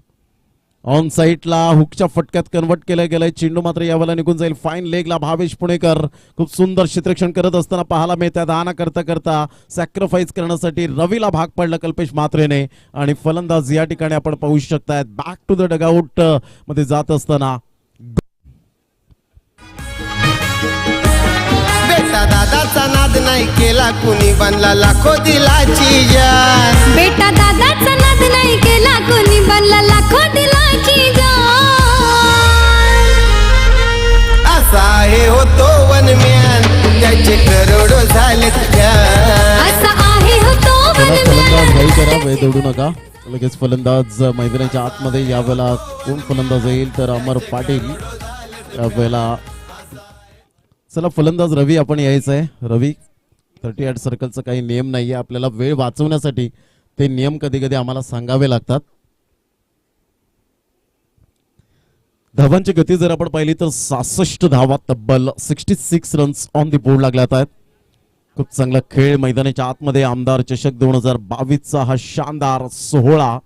ऑन साईडला हुकच्या फटक्यात कन्वर्ट केलं गेलंय. चेंडू मात्र यावेळेला निघून जाईल. फाईन लेगला भावेश पुणेकर खूप सुंदर क्षेत्ररक्षण करत असताना पाहायला मिळतात. आना करता करता सॅक्रिफाईस करण्यासाठी रवीला भाग पडलं कल्पेश मात्रेने, आणि फलंदाज या ठिकाणी आपण पाहू शकतायत बॅक टू द डगआउट मध्ये जात असताना. बेटा दादाचा नाद नाही केला कुणी, बनला लाखो दिलाची जान. बेटा दादाचा नाद नाही केला कोणी, बनला लाखो दिलाची जान. असा आहे होतो वनम्यान, त्याचे करोडो झाले असा आहे हो तो फलंदाज घाई करा, वेळ दौडू नका. लगेच फलंदाज मैदानाच्या आतमध्ये. यावेळेला कोण फलंदाज येईल तर अमर पाटील. यावेळेला चला फलंदाज रवी आपण यायचं आहे. रवी 38 सर्कलचा काही नियम नाहीये, आपल्याला वेळ वाचवण्यासाठी ते नियम कधी कधी आम्हाला सांगावे लागतात. धावांची गती जर आपण पाहिली तर 66 धावा, तब्बल 66 रन्स ऑन दी बोर्ड लागल्यात आहेत. खूप चांगला खेळ मैदानाच्या आतमध्ये. आमदार चषक 2022चा हा शानदार सोहळा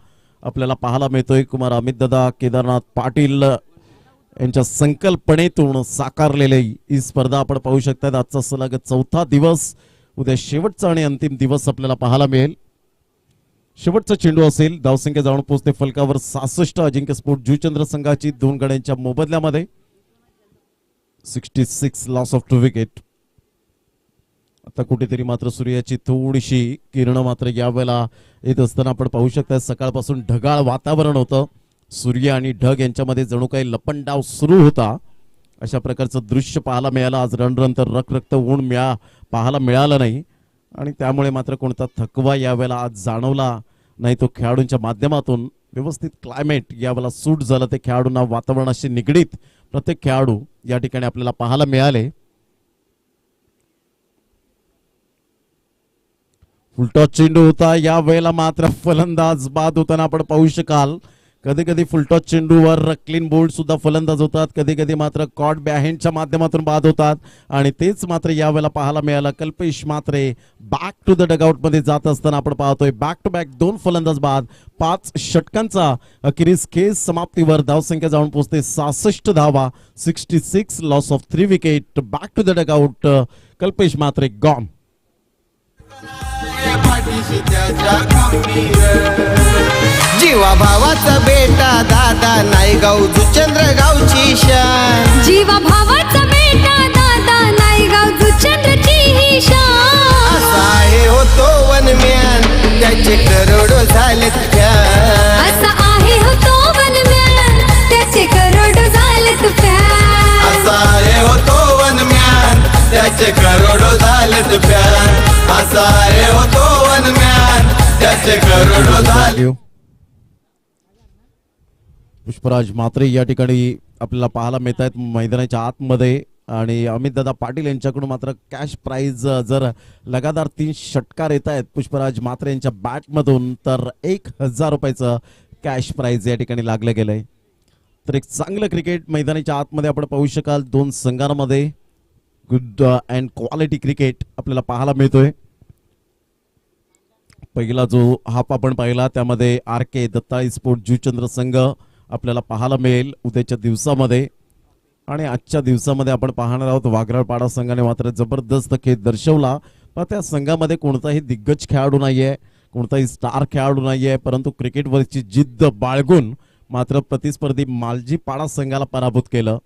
आपल्याला पाहायला मिळतोय. कुमार अमितदादा केदारनाथ पाटील यांच्या संकल्पनेतून साकारलेली ही स्पर्धा आपण पाहू शकता. आजचा सलग चौथा दिवस, उद्या शेवटचा आणि अंतिम दिवस आपल्याला पाहायला मिळेल. शेवटचा चेंडू असेल. धावसंख्या जाऊन पोहोचते फलकावर 66. अजिंक्य स्पोर्ट जुचंद्र संघाची 2 गड्यांच्या मोबदल्यामध्ये 66 लॉस ऑफ 2 विकेट. आता कुठेतरी मात्र सूर्याची थोडीशी किरण मात्र यावेळेला येत असताना आपण पाहू शकता. सकाळपासून ढगाळ वातावरण होतं. सूर्य आणि ढग यांच्यामध्ये जणू काही लपंडाव सुरू होता. अशा प्रकारचं दृश्य पाहायला मिळालं. आज रणरण तर रखरखत ऊन पाहायला मिळालं नाही आणि त्यामुळे मात्र कोणता थकवा यावेळेला आज जाणवला नाही. तो खेळाडूंच्या माध्यमातून व्यवस्थित क्लायमेट यावेळेला सूट झालं. ते खेळाडूंना वातावरणाशी निगडीत प्रत्येक खेळाडू या ठिकाणी आपल्याला पाहायला मिळाले. फुलटॉस चेंडू होता. या वेळेला मात्र फलंदाज बाद होताना आपण पाहू शकाल. कधी कधी फुलटॉस चेंडूवर क्लीन बोल्ड सुद्धा फलंदाज होतात. कधी कधी मात्र कॉट बॅहँडच्या माध्यमातून बाद होतात आणि तेच मात्र यावेळेला पाहायला मिळालं. कल्पेश मात्रे बॅक टू द डगआउट मध्ये जात असताना आपण पाहतोय. बॅक टू बॅक 2 फलंदाज बाद. 5 षटकांचा अखेरीस खेळ समाप्तीवर. धावसंख्या जाऊन पोहोचते 66 धावा. 66 loss of 3 wicket. Back to the dugout. Kalpesh Mhatre gone. जीवा भावाचा बेटा दादा नायगाव जुचंद्र गावची शान. जीवा भावाचा बेटा दादा नायगाव जुचंद्रची ही शान. असा आहे होतो वनम्यान त्याचे करोडो झालेत फॅन. असा आहे हो तो वनम्यान त्याचे करोडो झालेत फॅन. असा आहे होतो वनम्यान त्याचे करोडो झालेत फॅन. असा आहे होतो वनम्यान त्याचे करोडो झाले. पुष्पराज मात्रे या ठिकाणी आपल्याला पाहायला मिळत आहेत मैदानाच्या आतमध्ये आणि अमितदादा पाटील यांच्याकडून मात्र कॅश प्राइज जर लगातार 3 षटकार येत आहेत पुष्पराज मात्रे यांच्या बॅटमधून तर 1000 रुपयाचं कॅश प्राइज या ठिकाणी लागलं गेलंय. तर एक चांगलं क्रिकेट मैदानाच्या आतमध्ये आपण पाहू शकाल. 2 संघांमध्ये गुड अँड क्वालिटी क्रिकेट आपल्याला पाहायला मिळतोय. पहिला जो हाफ आपण पाहिला त्यामध्ये RK दत्ताळी स्पोर्ट जुचंद्र संघ आपल्याला पाहायला मिळेल उद्याच्या दिवसामध्ये. आणि आजच्या दिवसामध्ये आपण पाहणार आहोत वाघराळपाडा संघाने मात्र जबरदस्त खेळ दर्शवला. पण त्या संघामध्ये कोणताही दिग्गज खेळाडू नाहीये, कोणताही स्टार खेळाडू नाहीये, परंतु क्रिकेटवरची जिद्द बाळगून मात्र प्रतिस्पर्धी मालजीपाडा संघाला पराभूत केलं.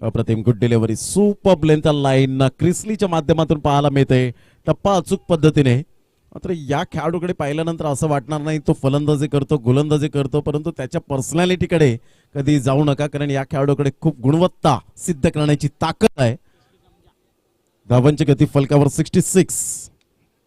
अप्रतिम good delivery. Super length line क्रिसलीच्या माध्यमातून पाहायला मिळते. टप्पा अचूक पद्धतीने. मात्र या खेळाडूकडे पाहिल्यानंतर असं वाटणार नाही तो फलंदाजी करतो, गोलंदाजी करतो, परंतु त्याच्या पर्सनॅलिटीकडे कधी जाऊ नका, कारण या खेळाडूकडे खूप गुणवत्ता सिद्ध करण्याची ताकद आहे. धावांची गती फलकावर 66.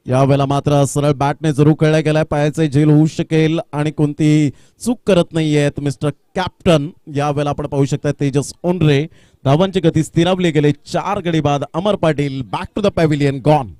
यावेळेला मात्र सरळ बॅटने जरूर खेळला गेलाय. पायाचे झेल होऊ शकेल आणि कोणती चूक करत नाहीयेत मिस्टर कॅप्टन. यावेळेला आपण पाहू शकता तेजस ओनरे. धावांची गती स्थिरावली गेले. 4 गडी बाद. Amar Patil back to the pavilion gone.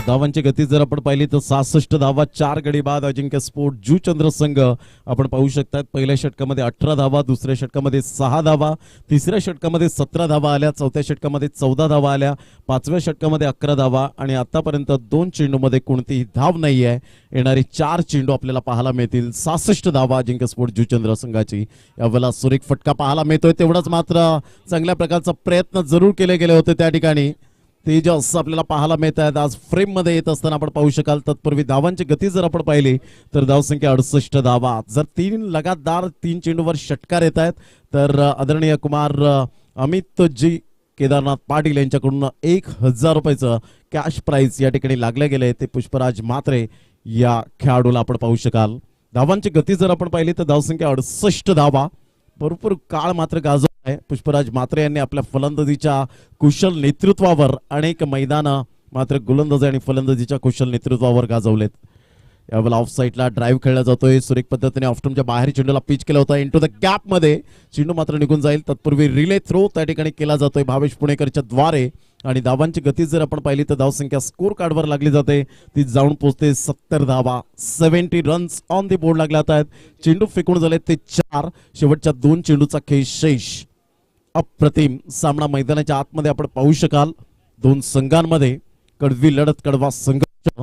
धावांची गती जर आपण पाहिली तर 66 धावा. 4 गडी बाद. अजिंक्य स्पोर्ट जुचंद्र संघ आपण पाहू शकतात. पहिल्या षटकामध्ये 18 धावा, दुसऱ्या षटकामध्ये 6 धावा, तिसऱ्या षटकामध्ये 17 धावा आल्या, चौथ्या षटकामध्ये 14 धावा आल्या, 5व्या षटकामध्ये 11 धावा आणि आतापर्यंत 2 चेंडूमध्ये कोणतीही धाव नाही आहे. येणारे 4 चेंडू आपल्याला पाहायला मिळतील. 66 धावा अजिंक्य स्पोर्ट जुचंद्र संघाची. यावेळेला सुरेख फटका पाहायला मिळतोय. तेवढाच मात्र चांगल्या प्रकारचा प्रयत्न जरूर केले गेले होते त्या ठिकाणी. तेजस आपल्याला पाहायला मिळत आहेत आज फ्रेम मध्ये येत असताना आपण पाहू शकाल. तत्पूर्वी धावांची गती जर आपण पाहिली तर धावसंख्या 68 धावा. जर 3 लगातार 3 चेंडूवर षटकार येत आहेत तर आदरणीय कुमार अमित जी केदारनाथ पाटील यांच्याकडून 1000 रुपयाचं कॅश प्राइज या ठिकाणी लागले गेले. ते पुष्पराज म्हात्रे या खेळाडूला आपण पाहू शकाल. धावांची गती जर आपण पाहिली तर धावसंख्या 68 धावा. भरपूर काळ मात्र गाजवला आहे. पुष्पराज म्हात्रे यांनी आपल्या फलंदाजीच्या कुशल नेतृत्वावर अनेक मैदानं मात्र गोलंदाजी आणि फलंदाजीच्या कुशल नेतृत्वावर गाजवलेत. यावेळेला ऑफ साईडला ड्राईव्ह खेळला जातोय. सुरेख पद्धतीने ऑफस्टंपच्या बाहेर चेंडूला पिच केला होता. इंटू द गॅप मध्ये चेंडू मात्र निघून जाईल. तत्पूर्वी रिले थ्रो त्या ठिकाणी केला जातोय भावेश पुणेकरच्या द्वारे. आणि धावांची गती जर आपण पाहिली तर धावसंख्या स्कोर कार्डवर लागली जाते. ती जाऊन पोहोचते 70 धावा. 70 रन्स ऑन दी बोर्ड लागले आहेत. चेंडू फेकून झाले ते 4. शेवटच्या 2 चेंडूचा खेळ शेष. अप्रतिम सामना मैदानाच्या आतमध्ये आपण पाहू शकाल. 2 संघांमध्ये कडवी लढत, कडवा संघर्ष.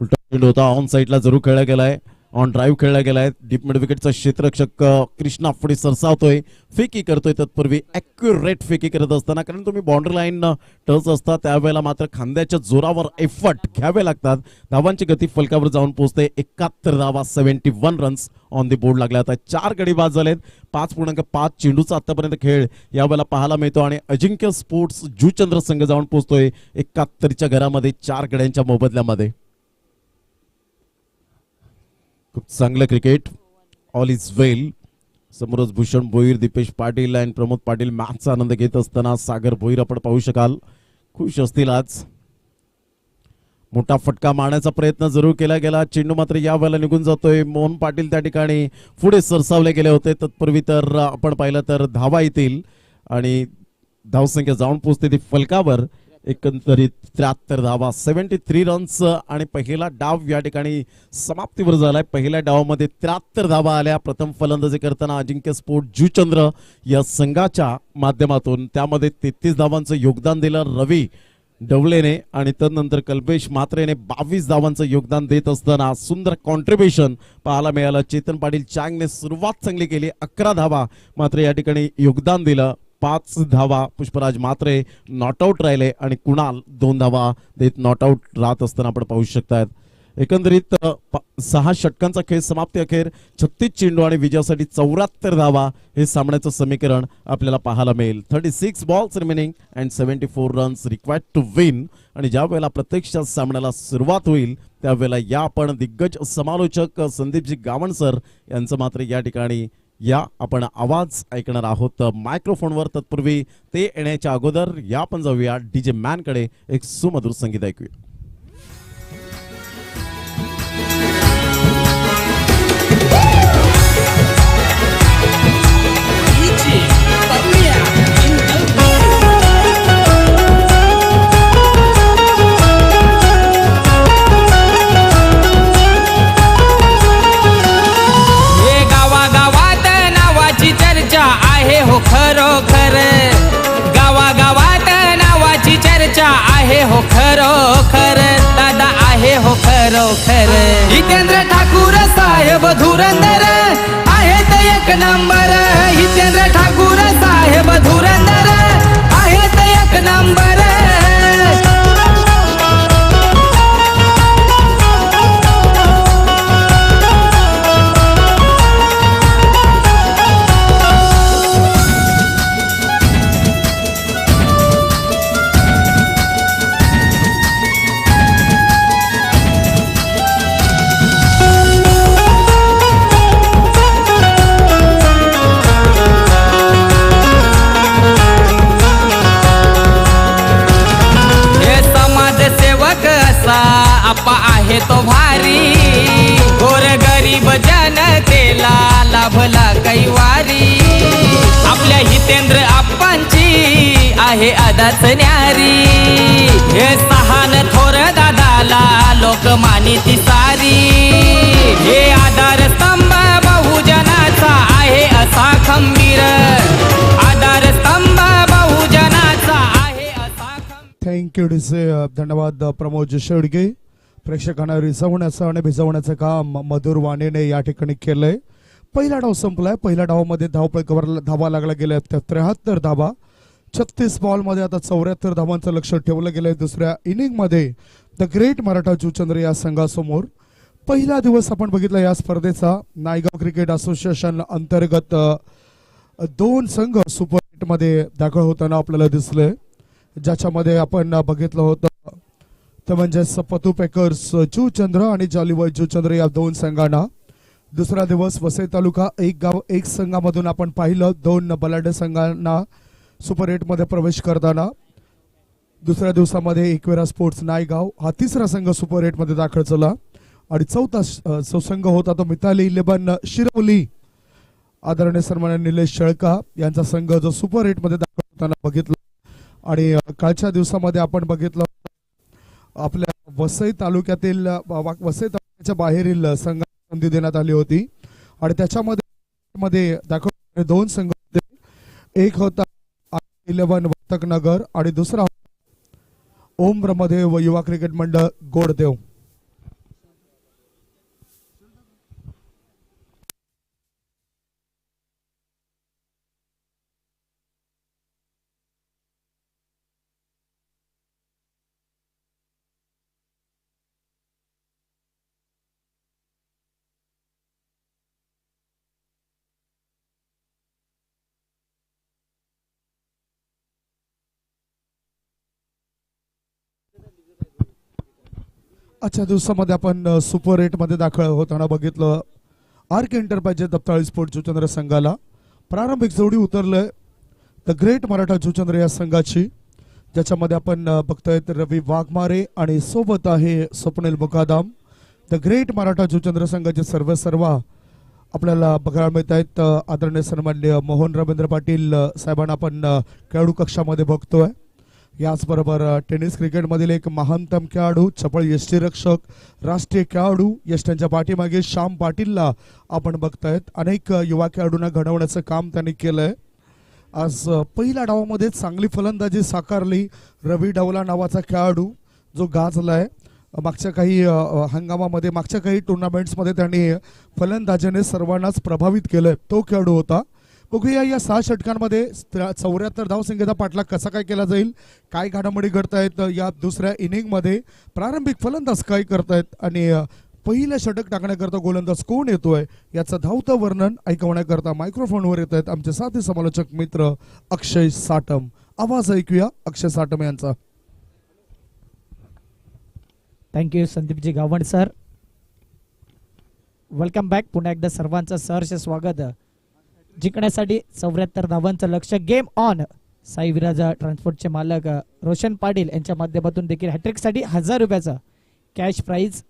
उलटा चेंडू होता. ऑन साईडला जरूर खेळला गेलाय. ऑन ड्राईव्ह खेळला गेलाय. डीप मिड विकेटचा क्षेत्ररक्षक कृष्णा पुढे सरसावतोय. फेकी करतोय. तत्पूर्वी ॲक्युरेट फेकी करत असताना कारण तुम्ही बाउंड्री लाईन टच असता त्यावेळेला मात्र खांद्याच्या जोरावर एफर्ट घ्यावे लागतात. धावांची गती फलकावर जाऊन पोहोचते 71 धावा. 71 रन्स ऑन दी बोर्ड लागले. आता 4 गडी बाद झालेत. 5.5 चेंडूचा आतापर्यंत खेळ यावेळेला पाहायला मिळतो आणि अजिंक्य स्पोर्ट्स जुचंद्र संघ जाऊन पोहोचतोय 71च्या घरामध्ये 4 गड्यांच्या मोबदल्यामध्ये. खूप चांगलं क्रिकेट. ऑल इज वेल. समोरच भूषण भोईर, दीपेश पाटील आणि प्रमोद पाटील मॅचचा आनंद घेत असताना सागर भोईर आपण पाहू शकाल. खुश असतील आज. मोठा फटका मारण्याचा प्रयत्न जरूर केला गेला. चेंडू मात्र या वेळेला निघून जातोय. मोहन पाटील त्या ठिकाणी पुढे सरसावले गेले होते. तत्पूर्वी तर आपण पाहिलं तर धावा येतील आणि धावसंख्या जाऊन पोहोचते ती फलकावर. एकंदरीत 73 धावा. 73 रन्स आणि पहिला डाव या ठिकाणी समाप्तीवर झालाय. पहिल्या डावामध्ये 73 धावा आल्या. प्रथम फलंदाजी करताना अजिंक्य स्पोर्ट जुचंद्र या संघाच्या माध्यमातून त्यामध्ये 33 धावांचं योगदान दिलं रवी डवलेने आणि त्यानंतर कल्पेश म्हात्रेने 22 धावांचं योगदान देत असताना सुंदर कॉन्ट्रीब्युशन पाहायला मिळालं. चेतन पाटील चांगने सुरुवात चांगली केली. 11 धावा मात्र या ठिकाणी योगदान दिलं. 5 धावा पुष्पराज म्हात्रे नॉट आउट राहिले आणि कुणाल 2 धावा देत नॉट आउट राहत असताना आपण पाहू शकतात. एकंदरीत 6 षटकांचा खेळ समाप्ती अखेर 36 चेंडू आणि विजयासाठी 74 धावा हे सामन्याचं समीकरण आपल्याला पाहायला मिळेल. 36 balls remaining and 74 runs required to win. आणि ज्या वेळेला प्रत्यक्षात सामन्याला सुरुवात होईल त्यावेळेला या आपण दिग्गज समालोचक संदीपजी गावण सर यांचं मात्र या ठिकाणी आपण आवाज ऐकणार आहोत मायक्रोफोनवर. तत्पूर्वी ते येण्याच्या अगोदर आपण जाऊया डीजे मॅन कडे. एक सुमधुर संगीत ऐकूया. हो खरोखर गावागावात नावाची चर्चा आहे हो खरोखर. दादा आहे हो खरोखर. हितेंद्र ठाकूर साहेब धुरंदर आहेत एक नंबर. हितेंद्र ठाकूर साहेब धुरंदर आहेत एक नंबर. आपा आहे तो भारी. गोर गरीब जनतेला लाभला कैवारी. आपल्या हितेंद्र आप्पांची आहे आदाच न्यारी. हे सहान थोर दादाला लोकमानिती सारी. हे आधार स्तंभ बहुजनाचा आहे असा खंबीर. आधार स्तंभ बहुजनाचा आहे असा खंबीर. थँक्यू डीसे. धन्यवाद प्रमोद शेडगे. प्रेक्षकांना रिझवण्याचं आणि भिजवण्याचं काम मधुर वाणीने या ठिकाणी केलंय. पहिला डाव संपलाय. पहिल्या डावामध्ये धावपळकावर धावा लागला गेल्या 73 धावा. 36 बॉल मध्ये आता 74 धावांचं लक्ष ठेवलं गेलंय दुसऱ्या इनिंग मध्ये द ग्रेट मराठा जुचंद्र या संघासमोर. पहिला दिवस आपण बघितला या स्पर्धेचा. नायगाव क्रिकेट असोसिएशन अंतर्गत 2 संघ सुपर 8 मध्ये दाखल होताना आपल्याला दिसले, ज्याच्यामध्ये आपण बघितलं होतं ते म्हणजे पतू पॅकर्स जुचंद्र आणि जॉलीबॉय जुचंद्र या 2 संघांना. दुसरा दिवस वसई तालुका एक गाव एक संघामधून आपण पाहिलं 2 बलाढ्य संघांना सुपर 8 मध्ये प्रवेश करताना. दुसऱ्या दिवसामध्ये एकवेरा स्पोर्ट्स नायगाव हा तिसरा संघ सुपर 8 मध्ये दाखल झाला आणि चौथा जो संघ होता तो मिताली 11 शिरवली आदरणीय सन्माननीय निलेश शेळका यांचा संघ जो सुपर 8 मध्ये दाखल होताना बघितला. आणि कालच्या दिवसामध्ये आपण बघितलं आपल्या वसई तालुक्यातील वसई तालुक्याच्या बाहेरील संघांना संधी देण्यात आली होती आणि त्याच्यामध्ये दाखल 2 संघ होते. एक होता 11 वर्तक नगर आणि दुसरा ओम ब्रह्मदेव युवा क्रिकेट मंडळ गोडदेव. आजच्या दिवसामध्ये आपण सुपर 8 मध्ये दाखल होताना बघितलं आर्क एंटरप्राइजेस दत्ताळी स्पोर्ट जुचंद्र संघाला प्रारंभिक जोडी उतरलंय द ग्रेट मराठा जुचंद्र या संघाची, ज्याच्यामध्ये आपण बघतोय रवी वाघमारे आणि सोबत आहे स्वप्नील मुकादम. द ग्रेट मराठा जुचंद्र संघाचे सर्व आपल्याला बघायला मिळत आहेत. आदरणीय सन्माननीय मोहन रवींद्र पाटील साहेबांना आपण खेळाडू कक्षामध्ये बघतोय. याचबरोबर टेनिस क्रिकेटमधील एक महानतम खेळाडू चपळ यष्टीरक्षक राष्ट्रीय खेळाडू यष्टांच्या पाठीमागे श्याम पाटीलला आपण बघतायत. अनेक युवा खेळाडूंना घडवण्याचं काम त्यांनी केलंय. आज पहिल्या डावामध्ये चांगली फलंदाजी साकारली रवी डवला नावाचा खेळाडू जो गाजलाय. मागच्या काही हंगामामध्ये मागच्या काही टुर्नामेंट्समध्ये त्यांनी फलंदाजीने सर्वांनाच प्रभावित केलंय, तो खेळाडू होता. बघूया या 6 षटकांमध्ये 74 धावसंख्येचा पाठलाग कसा काय केला जाईल, काय घडामोडी घडतायत या दुसऱ्या इनिंग मध्ये, प्रारंभिक फलंदाज काय करतायत आणि पहिलं षटक टाकण्याकरता गोलंदाज कोण येतोय याचं धावतं वर्णन ऐकवण्याकरता मायक्रोफोनवर येत आहेत आमचे साथी समालोचक मित्र अक्षय साटम. आवाज ऐकूया अक्षय साटम यांचा. Thank you Sandeepji Gawand sir. Welcome back. पुन्हा एकदा सर्वांचं सहर्ष स्वागत. जिंकण्यासाठी 74 धावांचं लक्ष. Game on. साई विराज ट्रान्सपोर्टचे मालक रोशन पाटील यांच्या माध्यमातून देखील हॅट्रिकसाठी 1000 रुपयाचा कॅश प्राइज.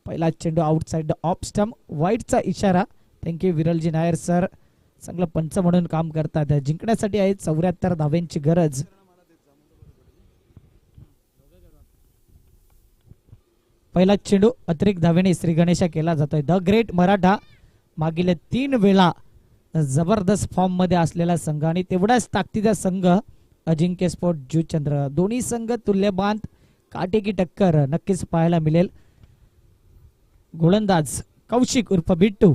पहिला चेंडू आउटसाइड द ऑफ स्टंप, वाईटचा इशारा. थँक्यू विरलजी नायर सर, चांगलं पंच म्हणून काम करतात. जिंकण्यासाठी आहे 74 धाव्यांची गरज. पहिला चेंडू अतिरिक्त धावेने श्री गणेशा केला जातोय. द ग्रेट मराठा मागील 3 वेळा जबरदस्त फॉर्म मध्ये असलेला संघ आणि तेवढाच ताकदीचा संघ अजिंक्य स्पोर्ट जुचंद्र. दोन्ही संघ तुल्यबांध काटेकी टक्कर नक्कीच पाहायला मिळेल. गोलंदाज कौशिक उर्फ बिट्टू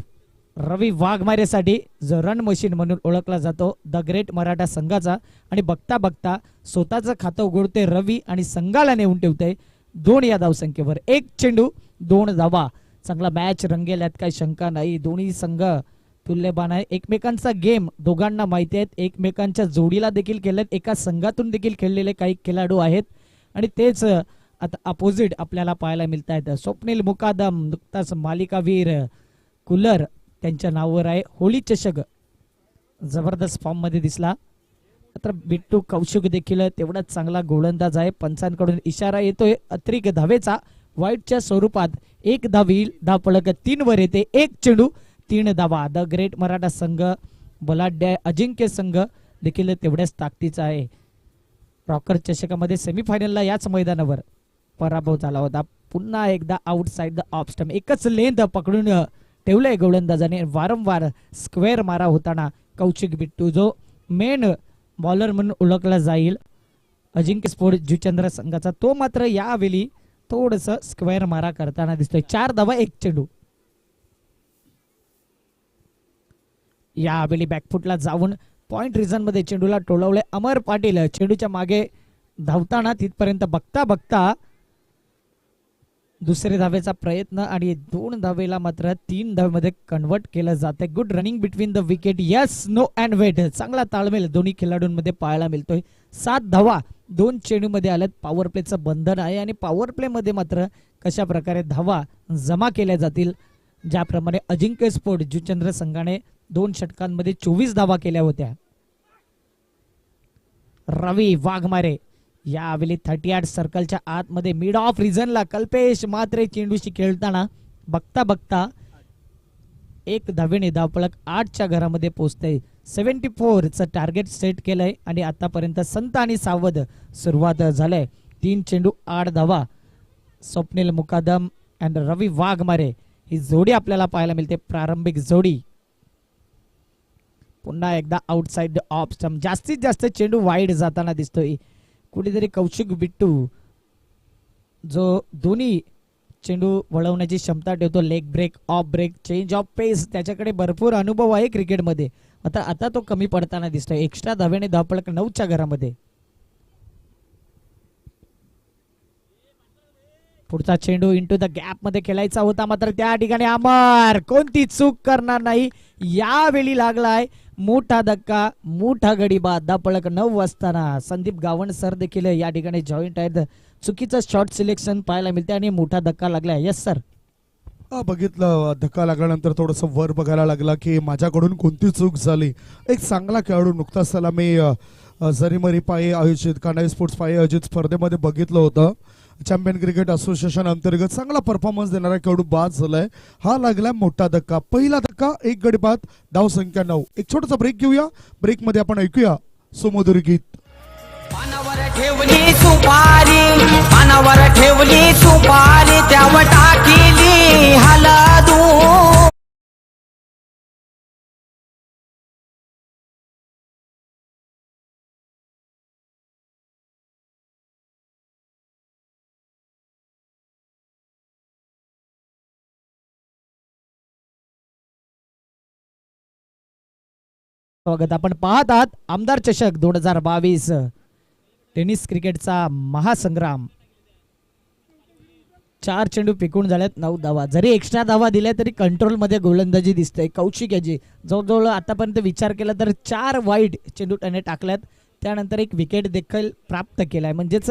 रवी वाघमारेसाठी जो रन मशीन म्हणून ओळखला जातो द ग्रेट मराठा संघाचा, आणि बघता बघता स्वतःचं खातं उघडते रवी आणि संघाला नेऊन ठेवते 2 या धावसंख्येवर. 1 चेंडू 2 धावा. चांगला मॅच रंगेल यात काही शंका नाही. दोन्ही संघ तुल्यबान आहे. एकमेकांचा गेम दोघांना माहिती आहेत. एकमेकांच्या जोडीला देखील खेळलेत. एका संघातून देखील खेळलेले काही खेळाडू आहेत आणि तेच आता अपोजिट आपल्याला पाहायला मिळत आहेत. स्वप्नील मुकादम नुकताच मालिकावीर कुलर त्यांच्या नावावर आहे. होळी चषक जबरदस्त फॉर्म मध्ये दिसला. मात्र बिट्टू कौशिक देखील तेवढाच चांगला गोलंदाज आहे. पंचांकडून इशारा येतोय अतिरिक्त धावेचा. वाईटच्या स्वरूपात 1 धाव धाव पळक 3 वर येते. 1 चेंडू 3 धावा. द ग्रेट मराठा संघ बलाढ्य अजिंक्य संघ देखील तेवढ्याच ताकदीचा आहे. रॉकर चषकामध्ये सेमीफायनलला याच मैदानावर पराभव झाला होता. पुन्हा एकदा आउटसाइड द ऑफ स्टंप. एकच लेंथ पकडून ठेवलंय गोलंदाजाने. वारंवार स्क्वेअर मारा होताना कौशिक बिट्टू जो मेन बॉलर म्हणून ओळखला जाईल अजिंक्य स्पोर्ट जुचंद्र संघाचा, तो मात्र यावेळी थोडस स्क्वेअर मारा करताना दिसतोय. 4 धावा 1 चेंडू. यावेळी बॅकफुटला जाऊन पॉइंट रिझन मध्ये चेंडूला टोलवले अमर पाटील. चेंडूच्या मागे धावताना तिथपर्यंत बघता बघता दुसरे धावेचा प्रयत्न आणि 2 धावेला मात्र 3 धावेमध्ये कन्वर्ट केलं जाते. Good running between the wicket. Yes no and wait. चांगला ताळमेळ दोन्ही खेळाडूंमध्ये पाहायला मिळतोय. 7 धावा 2 चेंडूमध्ये आल्यात. पॉवर प्लेचं बंधन आहे आणि पॉवर प्ले मध्ये मात्र कशा प्रकारे धावा जमा केल्या जातील, ज्याप्रमाणे अजिंक्य स्पोर्ट जुचंद्र संघाने 2 षटकांमध्ये 24 धावा केल्या होत्या. रवी वाघमारे यावेळी 38 सर्कलच्या आतमध्ये मिड ऑफ रिझनला कल्पेश मात्रे चेंडूशी खेळताना बघता बघता 1 धावेने धावफलक 8च्या घरामध्ये पोहोचते. 74 चं टार्गेट सेट केलंय आणि आतापर्यंत संत आणि सावध सुरुवात झालंय. 3 चेंडू 8 धावा. स्वप्नील मुकादम अँड रवी वाघमारे ही जोडी आपल्याला पाहायला मिळते. प्रारंभिक जोडी. पुन्हा एकदा आउटसाइड ऑफ स्टंप. जास्तीत जास्त चेंडू वाईड जाताना दिसतोय. कुठेतरी कौशिक बिट्टू जो दोन्ही चेंडू वळवण्याची क्षमता ठेवतो. Leg break, off break, change of pace, त्याच्याकडे भरपूर अनुभव आहे क्रिकेटमध्ये. आता तो कमी पडताना दिसतोय. एक्स्ट्रा धावेने धावफलक 9च्या घरामध्ये. पुढचा चेंडू इंटू द गॅप मध्ये खेळायचा होता, मात्र त्या ठिकाणी अमर कोणती चूक करणार नाही. यावेळी लागलाय मोठा धक्का, मोठा गडी बाद. धावफलक 9 असताना संदीप गावण सर देखील या ठिकाणी जॉईंट आहेत. चुकीचं शॉर्ट सिलेक्शन पाहायला मिळते आणि मोठा धक्का लागलाय. Yes sir. बघितलं, धक्का लागल्यानंतर थोडंसं वर बघायला लागला की माझ्याकडून कोणती चूक झाली. एक चांगला खेळाडू नुकताच त्याला मी जरीमरी पायी आयोजित कानाई स्पोर्ट्स पायी आयोजित स्पर्धेमध्ये बघितलं होतं. चॅम्पियन क्रिकेट असोसिएशन अंतर्गत चांगला परफॉर्मन्स देणारा खेळाडू बाद झालाय. हा लागलाय मोठा धक्का. पहिला धक्का, 1 गडी बाद, धाव संख्या 9. एक छोटासा ब्रेक घेऊया. ब्रेक मध्ये आपण ऐकूया सुमधुर गीत. पानावर ठेवली सुपारी, पानावर ठेवली सुपारी, त्यावर टाकीली हलदू. स्वागत. आपण पाहत आहात आमदार चषक 2022 टेनिस क्रिकेटचा महासंग्राम. 4 चेंडू फेकून झाल्यात, 9 धावा. जरी एक्स्ट्रा धावा दिल्या तरी कंट्रोल मध्ये गोलंदाजी दिसते कौशिक याची. जवळजवळ आतापर्यंत विचार केला तर 4 वाईड चेंडू त्याने टाकल्यात. त्यानंतर एक विकेट देखील प्राप्त केलाय. म्हणजेच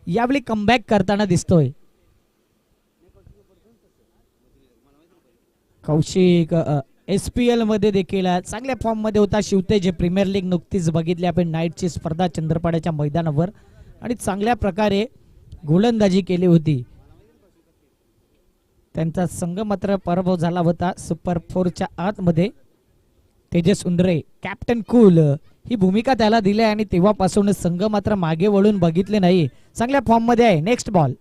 यावेळी कमबॅक करताना दिसतोय कौशिक. SPL मध्ये देखील चांगल्या फॉर्म मध्ये होता. शिवतेज प्रीमियर लीग नुकतीच बघितली आपण, नाईटची स्पर्धा चंद्रपाड्याच्या मैदानावर, आणि चांगल्या प्रकारे गोलंदाजी केली होती. त्यांचा संघ मात्र पराभव झाला होता सुपर 4च्या आतमध्ये. तेजस उंदरे कॅप्टन कूल ही भूमिका त्याला दिली आणि तेव्हापासून संघ मात्र मागे वळून बघितले नाही. चांगल्या फॉर्म मध्ये आहे. Next ball.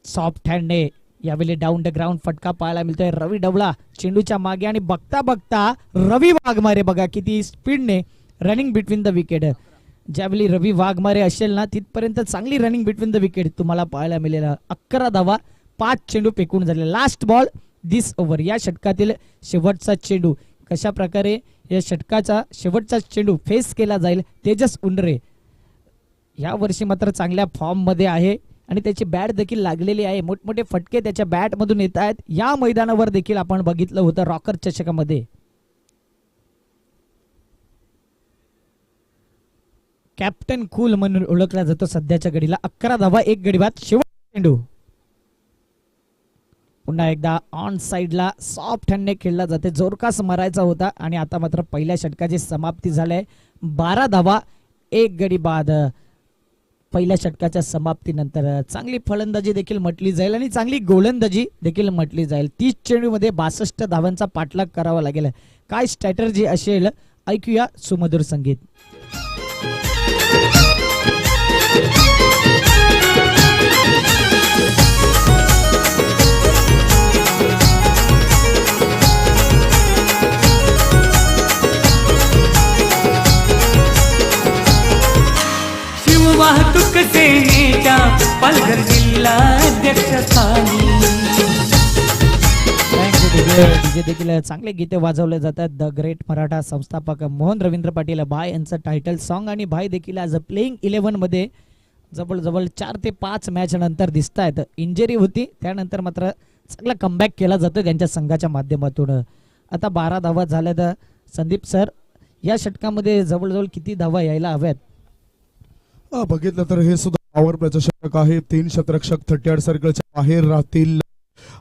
सॉफ्ट हँडने यावेळी डाऊन द ग्राउंड फटका पाहायला मिळतोय. रवी डवला चेंडूच्या मागे आणि बघता बघता रवी वाघमारे बघा किती स्पीडने रनिंग बिटवीन द विकेट. ज्यावेळी रवी वाघमारे असेल ना तिथपर्यंत चांगली रनिंग बिटवीन द विकेट तुम्हाला पाहायला मिळेल. 11 धावा, 5 चेंडू फेकून झाले. लास्ट बॉल दिस ओव्हर. या षटकातील शेवटचा चेंडू. कशा प्रकारे या षटकाचा शेवटचा चेंडू फेस केला जाईल. तेजस उंडरे या वर्षी मात्र चांगल्या फॉर्म मध्ये आहे आणि त्याची बॅट देखील लागलेली आहे. मोठमोठे फटके त्याच्या बॅट मधून येत आहेत. या मैदानावर देखील आपण बघितलं होतं रॉकर चषकामध्ये. कॅप्टन कूल म्हणून ओळखला जातो सध्याच्या घडीला. 11 धावा, 1 गडी बाद, शेवटचा चेंडू. पुन्हा एकदा ऑन साइडला सॉफ्ट हँडने खेळला जाते. जोरकास मारायचा होता आणि आता मात्र पहिल्या षटकाची समाप्ती झाली. 12 धावा, 1 गडी बाद. पहिल्या षटकाच्या समाप्तीनंतर चांगली फलंदाजी देखील म्हटली जाईल आणि चांगली गोलंदाजी देखील म्हटली जाईल. 30 चेंडू मध्ये 62 धावांचा पाठलाग करावा लागेल. काय स्ट्रॅटर्जी असेल ऐकूया सुमधुर संगीत. वाहतूक सेनेच्या पालघर जिल्हा अध्यक्षस्थानी. डीजे देखील चांगले गीते वाजवले जातात. द ग्रेट मराठा संस्थापक मोहन रवींद्र पाटील भाई यांचं टायटल सॉन्ग आणि भाई देखील आज प्लेइंग 11 मध्ये जवळजवळ 4 ते 5 मॅच नंतर दिसत आहेत. इंजरी होती त्यानंतर मात्र चांगला कमबॅक केला जातो त्यांच्या संघाच्या माध्यमातून. आता 12 धावा झाल्या. तर संदीप सर या षटकामध्ये जवळजवळ किती धावा यायला हव्यात? बघितलं तर हे सुद्धा पॉवर प्लेचं षटक आहे. 3 शतरक्षक 38 सर्कलच्या बाहेर राहतील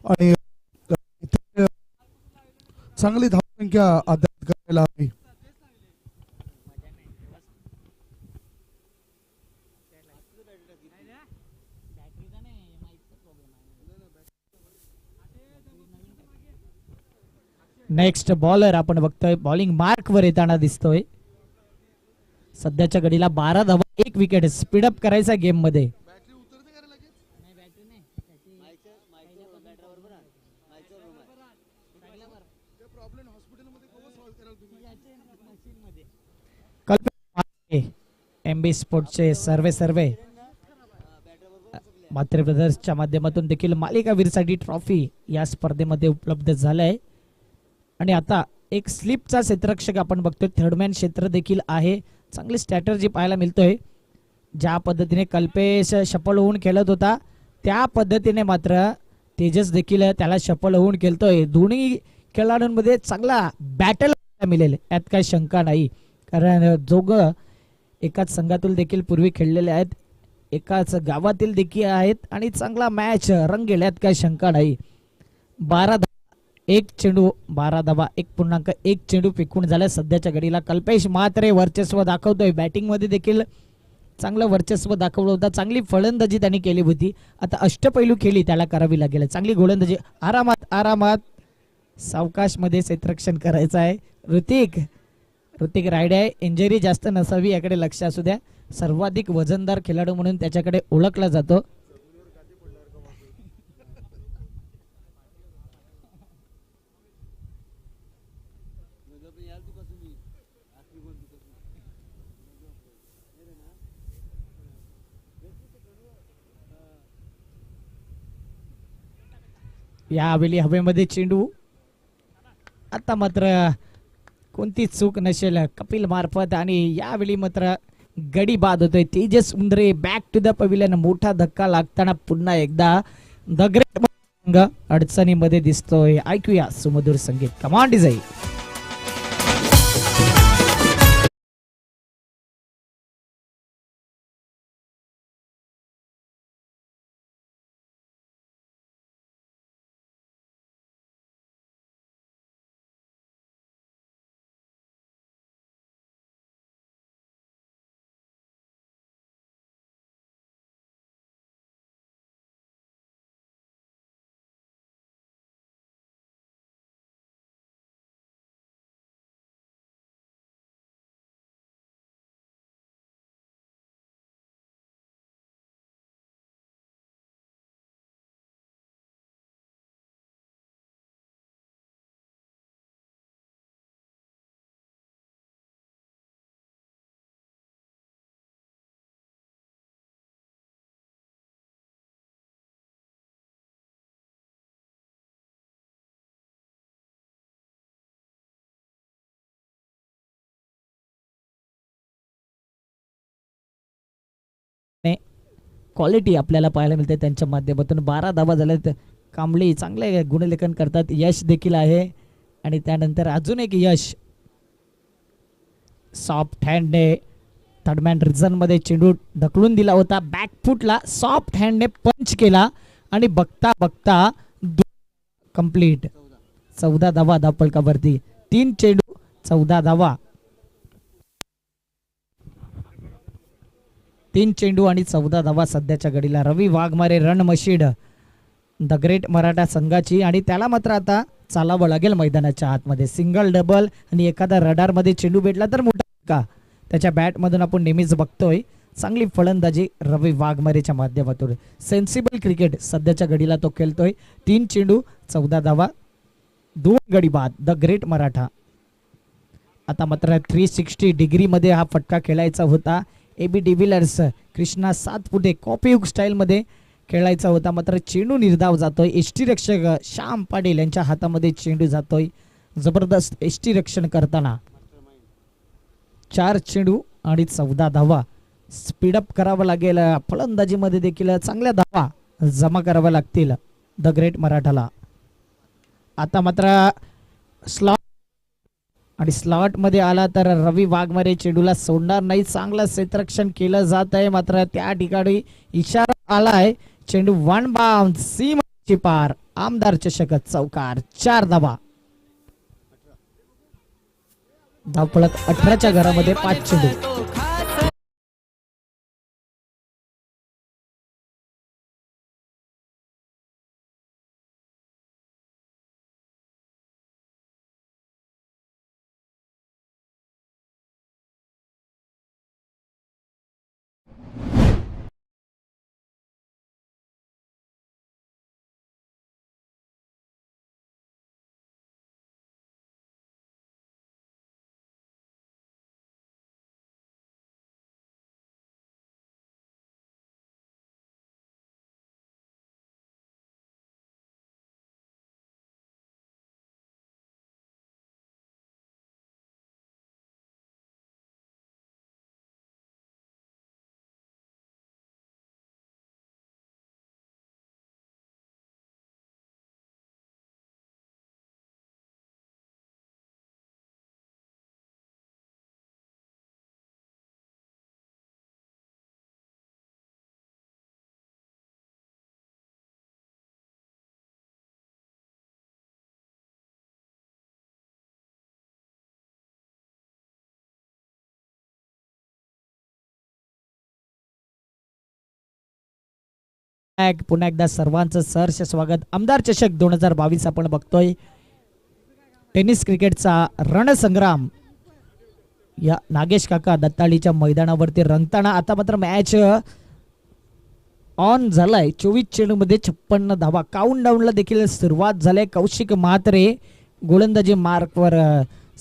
आणि इथे चांगली धावसंख्या अद्याप करायला हवी. नेक्स्ट बॉलर आपण बघतोय बॉलिंग मार्क वर येताना दिसतोय. सध्याच्या घडीला 12 धावा 1 विकेट. स्पीडअप करायचा गेम मध्ये. एमबी स्पोर्ट्सचे सर्वे मात्र ब्रदर्सच्या माध्यमातून देखील मालिकावीरसाठी ट्रॉफी या स्पर्धेमध्ये उपलब्ध झालाय. आणि आता एक स्लिपचा क्षेत्ररक्षक आपण बघतोय. थर्डमॅन क्षेत्र देखील आहे. चांगली स्ट्रॅटर्जी पाहायला मिळतोय. ज्या पद्धतीने कल्पेश शफल होऊन खेळत होता त्या पद्धतीने मात्र तेजस देखील त्याला शफल होऊन खेळतोय. दोन्ही खेळाडूंमध्ये चांगला बॅटल मिळेल यात काही शंका नाही. कारण दोघं एकाच संघातील देखील पूर्वी खेळलेले आहेत. एकाच गावातील देखील आहेत आणि चांगला मॅच रंगेल यात काही शंका नाही. 12 एक चेंडू 12 धावा 1.1 चेंडू फेकून झाला. सध्याच्या घडीला कल्पेश मात्र वर्चस्व दाखवतोय. बॅटिंग मध्ये देखील चांगलं वर्चस्व दाखवलं होतं. चांगली फलंदाजी त्यांनी केली होती. आता अष्टपैलू खेळी त्याला करावी लागेल. चांगली गोलंदाजी आरामात सावकाश मध्ये क्षेत्ररक्षण करायचं आहे. ऋतिक रायडे आहे. इंजरी जास्त नसावी याकडे लक्ष असू द्या. सर्वाधिक वजनदार खेळाडू म्हणून त्याच्याकडे ओळखला जातो. यावेळी हवेमध्ये चेंडू. आता मात्र कोणती चूक नसेल कपिल मार्फत आणि यावेळी मात्र गडी बाद होतोय. Tejas Undre back to the pavilion. मोठा धक्का लागताना पुन्हा एकदा द ग्रेट संघ अडचणीमध्ये दिसतोय. ऐकूया सुमधुर संगीत. Command design. क्वालिटी आपल्याला पाहायला मिळते त्यांच्या माध्यमातून. 12 धावा झाल्यात. कांबळे चांगले गुणलेखन करतात. यश देखील आहे आणि त्यानंतर अजून एक यश. सॉफ्ट हँडने थर्डमॅन रिझन मध्ये चेंडू ढकलून दिला होता. बॅकफुटला सॉफ्ट हँडने पंच केला आणि बघता कंप्लीट. 14 धावा धावफलकावरती. 3 चेंडू 14 धावा. 3 चेंडू आणि 14 धावा सध्याच्या घडीला. Ravi Waghmare run machine the great Maratha संघाची. आणि त्याला मात्र आता चालावं लागेल मैदानाच्या आतमध्ये. सिंगल डबल आणि एखादा रडारमध्ये चेंडू भेटला तर मोठा का त्याच्या बॅटमधून आपण नेहमीच बघतोय. चांगली फलंदाजी रवी वाघमारेच्या माध्यमातून. सेन्सिबल क्रिकेट सध्याच्या घडीला तो खेळतोय. 3 चेंडू 14 धावा 2 गडी बाद. The great Maratha. आता मात्र 360 डिग्री मध्ये हा फटका खेळायचा होता. एबी डिव्हिलियर्स कृष्णा 7 फुटे कॉपीयुग स्टाईल मध्ये खेळायचा होता, मात्र चेंडू निर्धाव जातोय. एसटी रक्षक श्याम पाटील यांच्या हातामध्ये चेंडू जातोय. जबरदस्त एसटी रक्षण करताना 4 चेंडू आणि 14 धावा. स्पीडअप करावं लागेल. फलंदाजीमध्ये देखील चांगल्या धावा जमा कराव्या लागतील द ग्रेट मराठाला. आता मात्र स्लॉट आणि स्लॉट मध्ये आला तर रवी वाघमारे चेंडूला सोडणार नाही. चांगलं क्षेत्ररक्षण केलं जात आहे, मात्र त्या ठिकाणी इशारा आलाय. चेंडू वन बाउंड सीमाची पार. आमदार चषक चौकार. 4 धावा. धावफलक 18च्या घरामध्ये 5 चेंडू. पुन्हा एकदा सर्वांचं सहर्ष स्वागत. आमदार चषक 2022 आपण बघतोय. टेनिस क्रिकेटचा रणसंग्राम या नागेश काका दत्ताळीच्या मैदानावरती रंगताना आता मात्र मॅच ऑन झालाय. 24 चेंडूमध्ये 56 धावा. काउंट डाऊनला देखील सुरुवात झाली. कौशिक म्हात्रे गोलंदाजी मार्कवर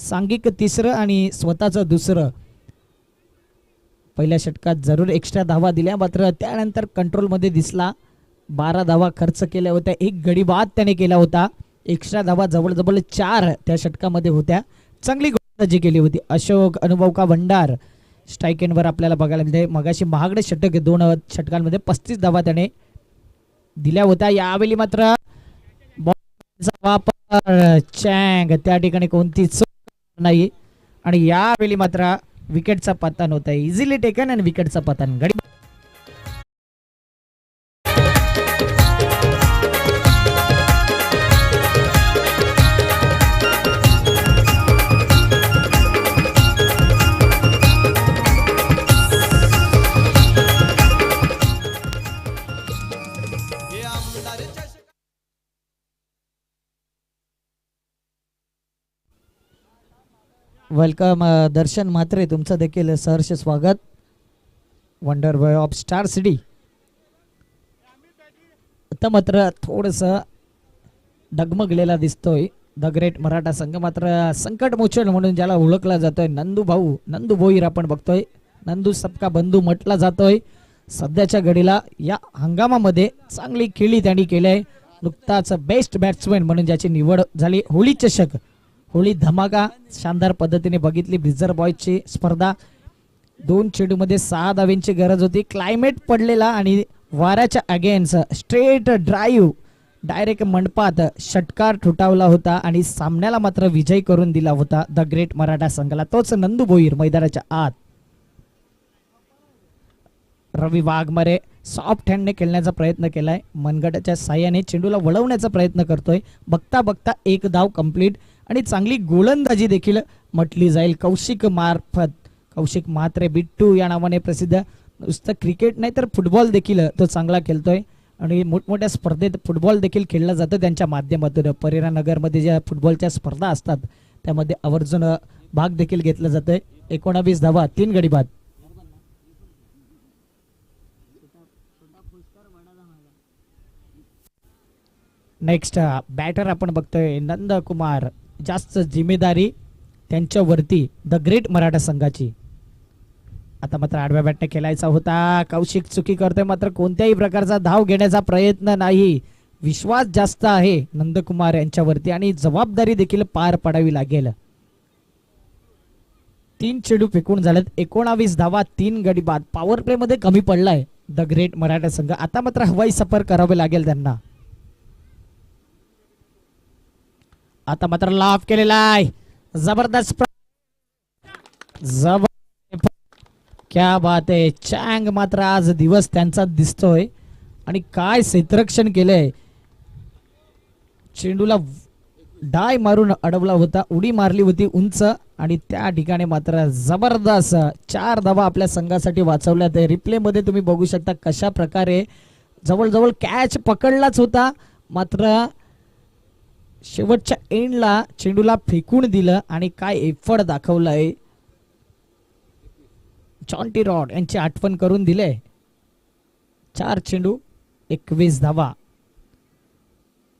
सांघिक 3रं आणि स्वतःचं 2रं. पहिल्या षटकात जरूर एक्स्ट्रा धावा दिल्या, मात्र त्यानंतर कंट्रोलमध्ये दिसला. 12 धावा खर्च केल्या होत्या. 1 गडी बाद त्याने केला होता. एक्स्ट्रा धावा जवळ 4 त्या षटकामध्ये होत्या. चांगली गोलंदाजी केली होती. अशोक अनुभव का भंडार स्ट्राईक एंडवर आपल्याला बघायला मिळते. मगाशी महागडे षटक 2 षटकांमध्ये 35 धावा त्याने दिल्या होत्या. यावेळी मात्र बॉलचा वापर चँग त्या ठिकाणी कोणती चूक नाही आणि यावेळी मात्र विकेटचा पतन होत आहे. इझिली टेकन आणि विकेटचा पतन. गडी वेलकम दर्शन म्हात्रे, तुमचं देखील सहर्ष स्वागत. Wonder boy of star city. आता मात्र थोडस डगमगलेला दिसतोय द ग्रेट मराठा संघ. मात्र संकट मोचन म्हणून ज्याला ओळखला जातोय नंदू भोईर आपण बघतोय. नंदू सबका बंधू म्हटला जातोय. सध्याच्या घडीला या हंगामामध्ये चांगली खेळी त्यांनी केली. नुकताच बेस्ट बॅट्समॅन म्हणून ज्याची निवड झाली. होळी चषक, होळी धमाका शानदार पद्धतीने बघितली. ब्रिझर बॉयची स्पर्धा. 2 चेंडूमध्ये 6 धाव्यांची गरज होती. क्लायमेट पडलेला आणि वाऱ्याच्या अगेन्स्ट स्ट्रेट ड्राईव्ह डायरेक्ट मंडपात षटकार ठुठावला होता आणि सामन्याला मात्र विजय करून दिला होता द ग्रेट मराठा संघाला. तोच नंदू भोईर मैदानाच्या आत. रवी वाघमारे सॉफ्ट हँडने खेळण्याचा प्रयत्न केलाय. मनगटाच्या साह्याने चेंडूला वळवण्याचा प्रयत्न करतोय. बघता बघता 1 धाव कंप्लीट आणि चांगली गोलंदाजी देखील म्हटली जाईल कौशिक मार्फत. कौशिक म्हात्रे बिट्टू या नावाने प्रसिद्ध. नुसतं क्रिकेट नाही तर फुटबॉल देखील तो चांगला खेळतोय आणि मोठमोठ्या स्पर्धेत फुटबॉल देखील खेळला जातो त्यांच्या माध्यमातून. परेरा नगरमध्ये ज्या फुटबॉलच्या स्पर्धा असतात त्यामध्ये आवर्जून भाग देखील घेतला जातोय. 19 धावा, 3 गडी बाद. नेक्स्ट बॅटर आपण बघतोय नंदकुमार. जास्त जिम्मेदारी त्यांच्यावरती द ग्रेट मराठा संघाची. आता मात्र आडव्या बॅटने खेळायचा होता. कौशिक चुकी करतोय, मात्र कोणत्याही प्रकारचा धाव घेण्याचा प्रयत्न नाही. विश्वास जास्त आहे नंदकुमार यांच्यावरती आणि जबाबदारी देखील पार पाडावी लागेल. 3 चेंडू फेकून झालेत. 19 धावा, 3 गडी बाद. पॉवर प्ले मध्ये कमी पडलाय द ग्रेट मराठा संघ. आता मात्र हवाई सफर करावे लागेल त्यांना. आता मात्र लाफ केलेला आहे. जबरदस्त क्या बात आहे. चँग मात्र आज दिवस त्यांचा दिसतोय आणि काय क्षेत्ररक्षण केलंय. चेंडूला डाय मारून अडवला होता, उडी मारली होती उंच आणि त्या ठिकाणी मात्र जबरदस्त 4 धावा आपल्या संघासाठी वाचवल्यात. रिप्ले मध्ये तुम्ही बघू शकता कशा प्रकारे जवळजवळ कॅच पकडलाच होता, मात्र शेवटच्या एंडला चेंडूला फेकून दिलं आणि काय एफर्ट दाखवलाय. जॉन्टी रॉड यांची आठवण करून दिले. 4 चेंडू 21 धावा.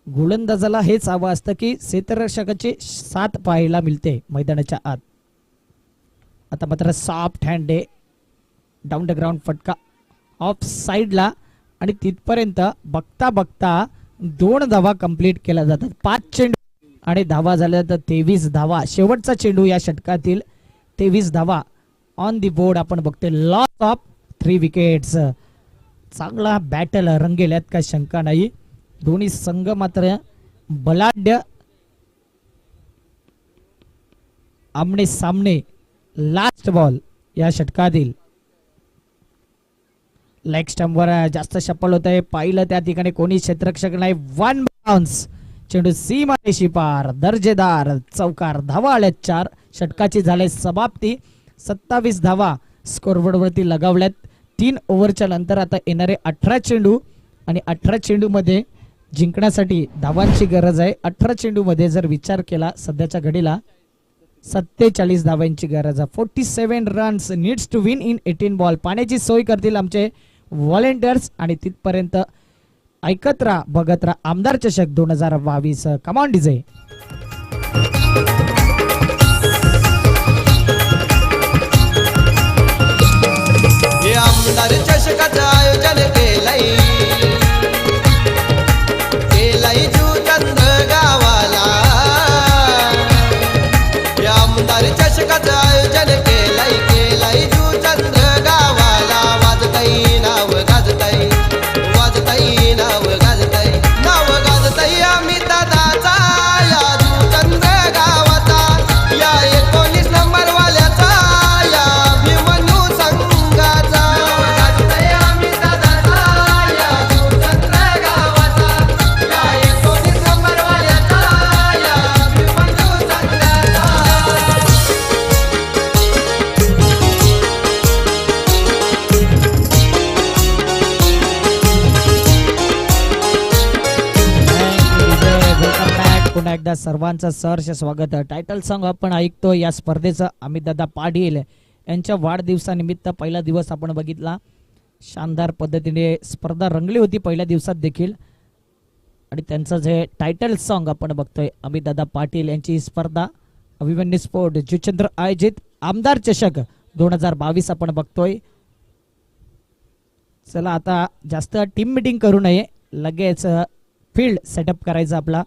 गोलंदाजाला हेच हवं असतं की क्षेत्ररक्षकाची साथ पाहायला मिळते मैदानाच्या आत. आता मात्र सॉफ्ट हँड आहे. डाऊन द ग्राउंड फटका ऑफ साइडला आणि तिथपर्यंत बघता बघता 2 धावा कंप्लीट केल्या जातात. 5 चेंडू आणि धावा झाल्या तर 23 धावा. शेवटचा चेंडू या षटकातील 23 धावा ऑन दी बोर्ड आपण बघतोय. Loss of 3 wickets. चांगला बॅटल रंगेल यात काय शंका नाही. दोन्ही संघ मात्र बलाढ्य आमने सामने. लास्ट बॉल या षटकातील. लेग स्टंपवर जास्त शपल होत आहे. पाहिलं त्या ठिकाणी कोणी क्षेत्ररक्षक नाही. 1 बाउन्स. चेंडू सीमारेषी पार. दर्जेदार चौकार. धावा आल्यात 4. षटकाची झाले समाप्ती. 27 धावा स्कोरबोर्ड वरती लगावल्यात. 3 ओव्हरच्या नंतर आता येणारे 18 चेंडू आणि 18 चेंडू मध्ये जिंकण्यासाठी धावांची गरज आहे. 18 चेंडू मध्ये जर विचार केला सध्याच्या घडीला 47 धावांची गरज आहे. 47 runs needs to win in 18 ball. पाण्याची सोय करतील आमचे व्हॉलेंटियर्स आणि तिथपर्यंत ऐकत राहा, बघत राहा आमदार चषक 2022. Come on DJ. हे आमदार चषकाचं आयोजन केलंय जुचंद्र गावाला. हे आमदार चषकाचं आयोजन केलंय जुचंद्र गावाला. वाजताई नाव गाजताई, वाजताई नाव गाजताई, नाव गाजताई आम्ही दादाचा या जुचंद्र गावाचा, या 19 नंबर वाल्याचा, या अभिमन्यू संघाचा. गाजताई आम्ही दादाचा या जुचंद्र गावाचा, या 19 नंबर वाल्याचा, या अभिमन्यू संघाचा. पुन्हा एकदा सर्वांचं सहर्ष स्वागत. टायटल सॉन्ग आपण ऐकतो या स्पर्धेचं अमितदादा पाटील यांच्या वाढदिवसानिमित्त. पहिला दिवस आपण बघितला, शानदार पद्धतीने स्पर्धा रंगली होती पहिल्या दिवसात देखील. आणि त्यांचं जे टायटल सॉन्ग आपण बघतोय अमितदादा पाटील यांची स्पर्धा अभिमन्यू स्पोर्ट जुचंद्र आयोजित आमदार चषक 2022 आपण बघतोय. चला आता जास्त टीम मीटिंग करू नये, लगेच फील्ड सेटअप करायचा आपला.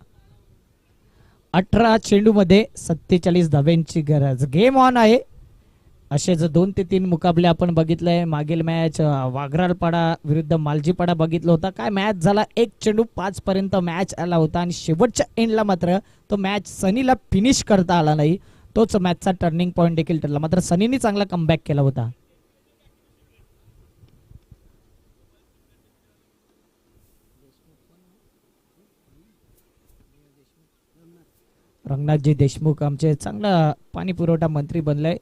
18 चेंडू मध्ये 47 धाव्यांची गरज. गेम ऑन आहे. असेच 2 ते 3 मुकाबले आपण बघितलंय. मागील मॅच वाघरालपाडा विरुद्ध मालजीपाडा बघितलं होता. काय मॅच झाला. 1 चेंडू 5 पर्यंत मॅच आला होता आणि शेवटच्या एंडला मात्र तो मॅच सनीला फिनिश करता आला नाही. तोच मॅचचा टर्निंग पॉइंट देखील ठरला. मात्र सनीने चांगला कमबॅक केला होता. रंगनाथजी देशमुख आमचे चांगला पाणी पुरवठा मंत्री बनलाय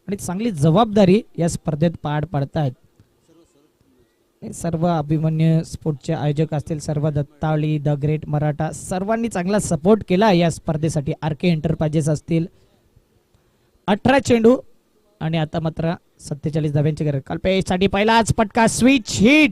आणि चांगली जबाबदारी या स्पर्धेत पार पाडतायत. सर्व अभिमन्यू स्पोर्टचे आयोजक असतील, सर्व दत्तावली, द ग्रेट मराठा, सर्वांनी चांगला सपोर्ट केला या स्पर्धेसाठी. RK एंटरप्राइजेस असतील. 18 चेंडू आणि आता मात्र 47 धाव्यांची गरज. कल्पेशसाठी पहिलाच फटका, स्विच हिट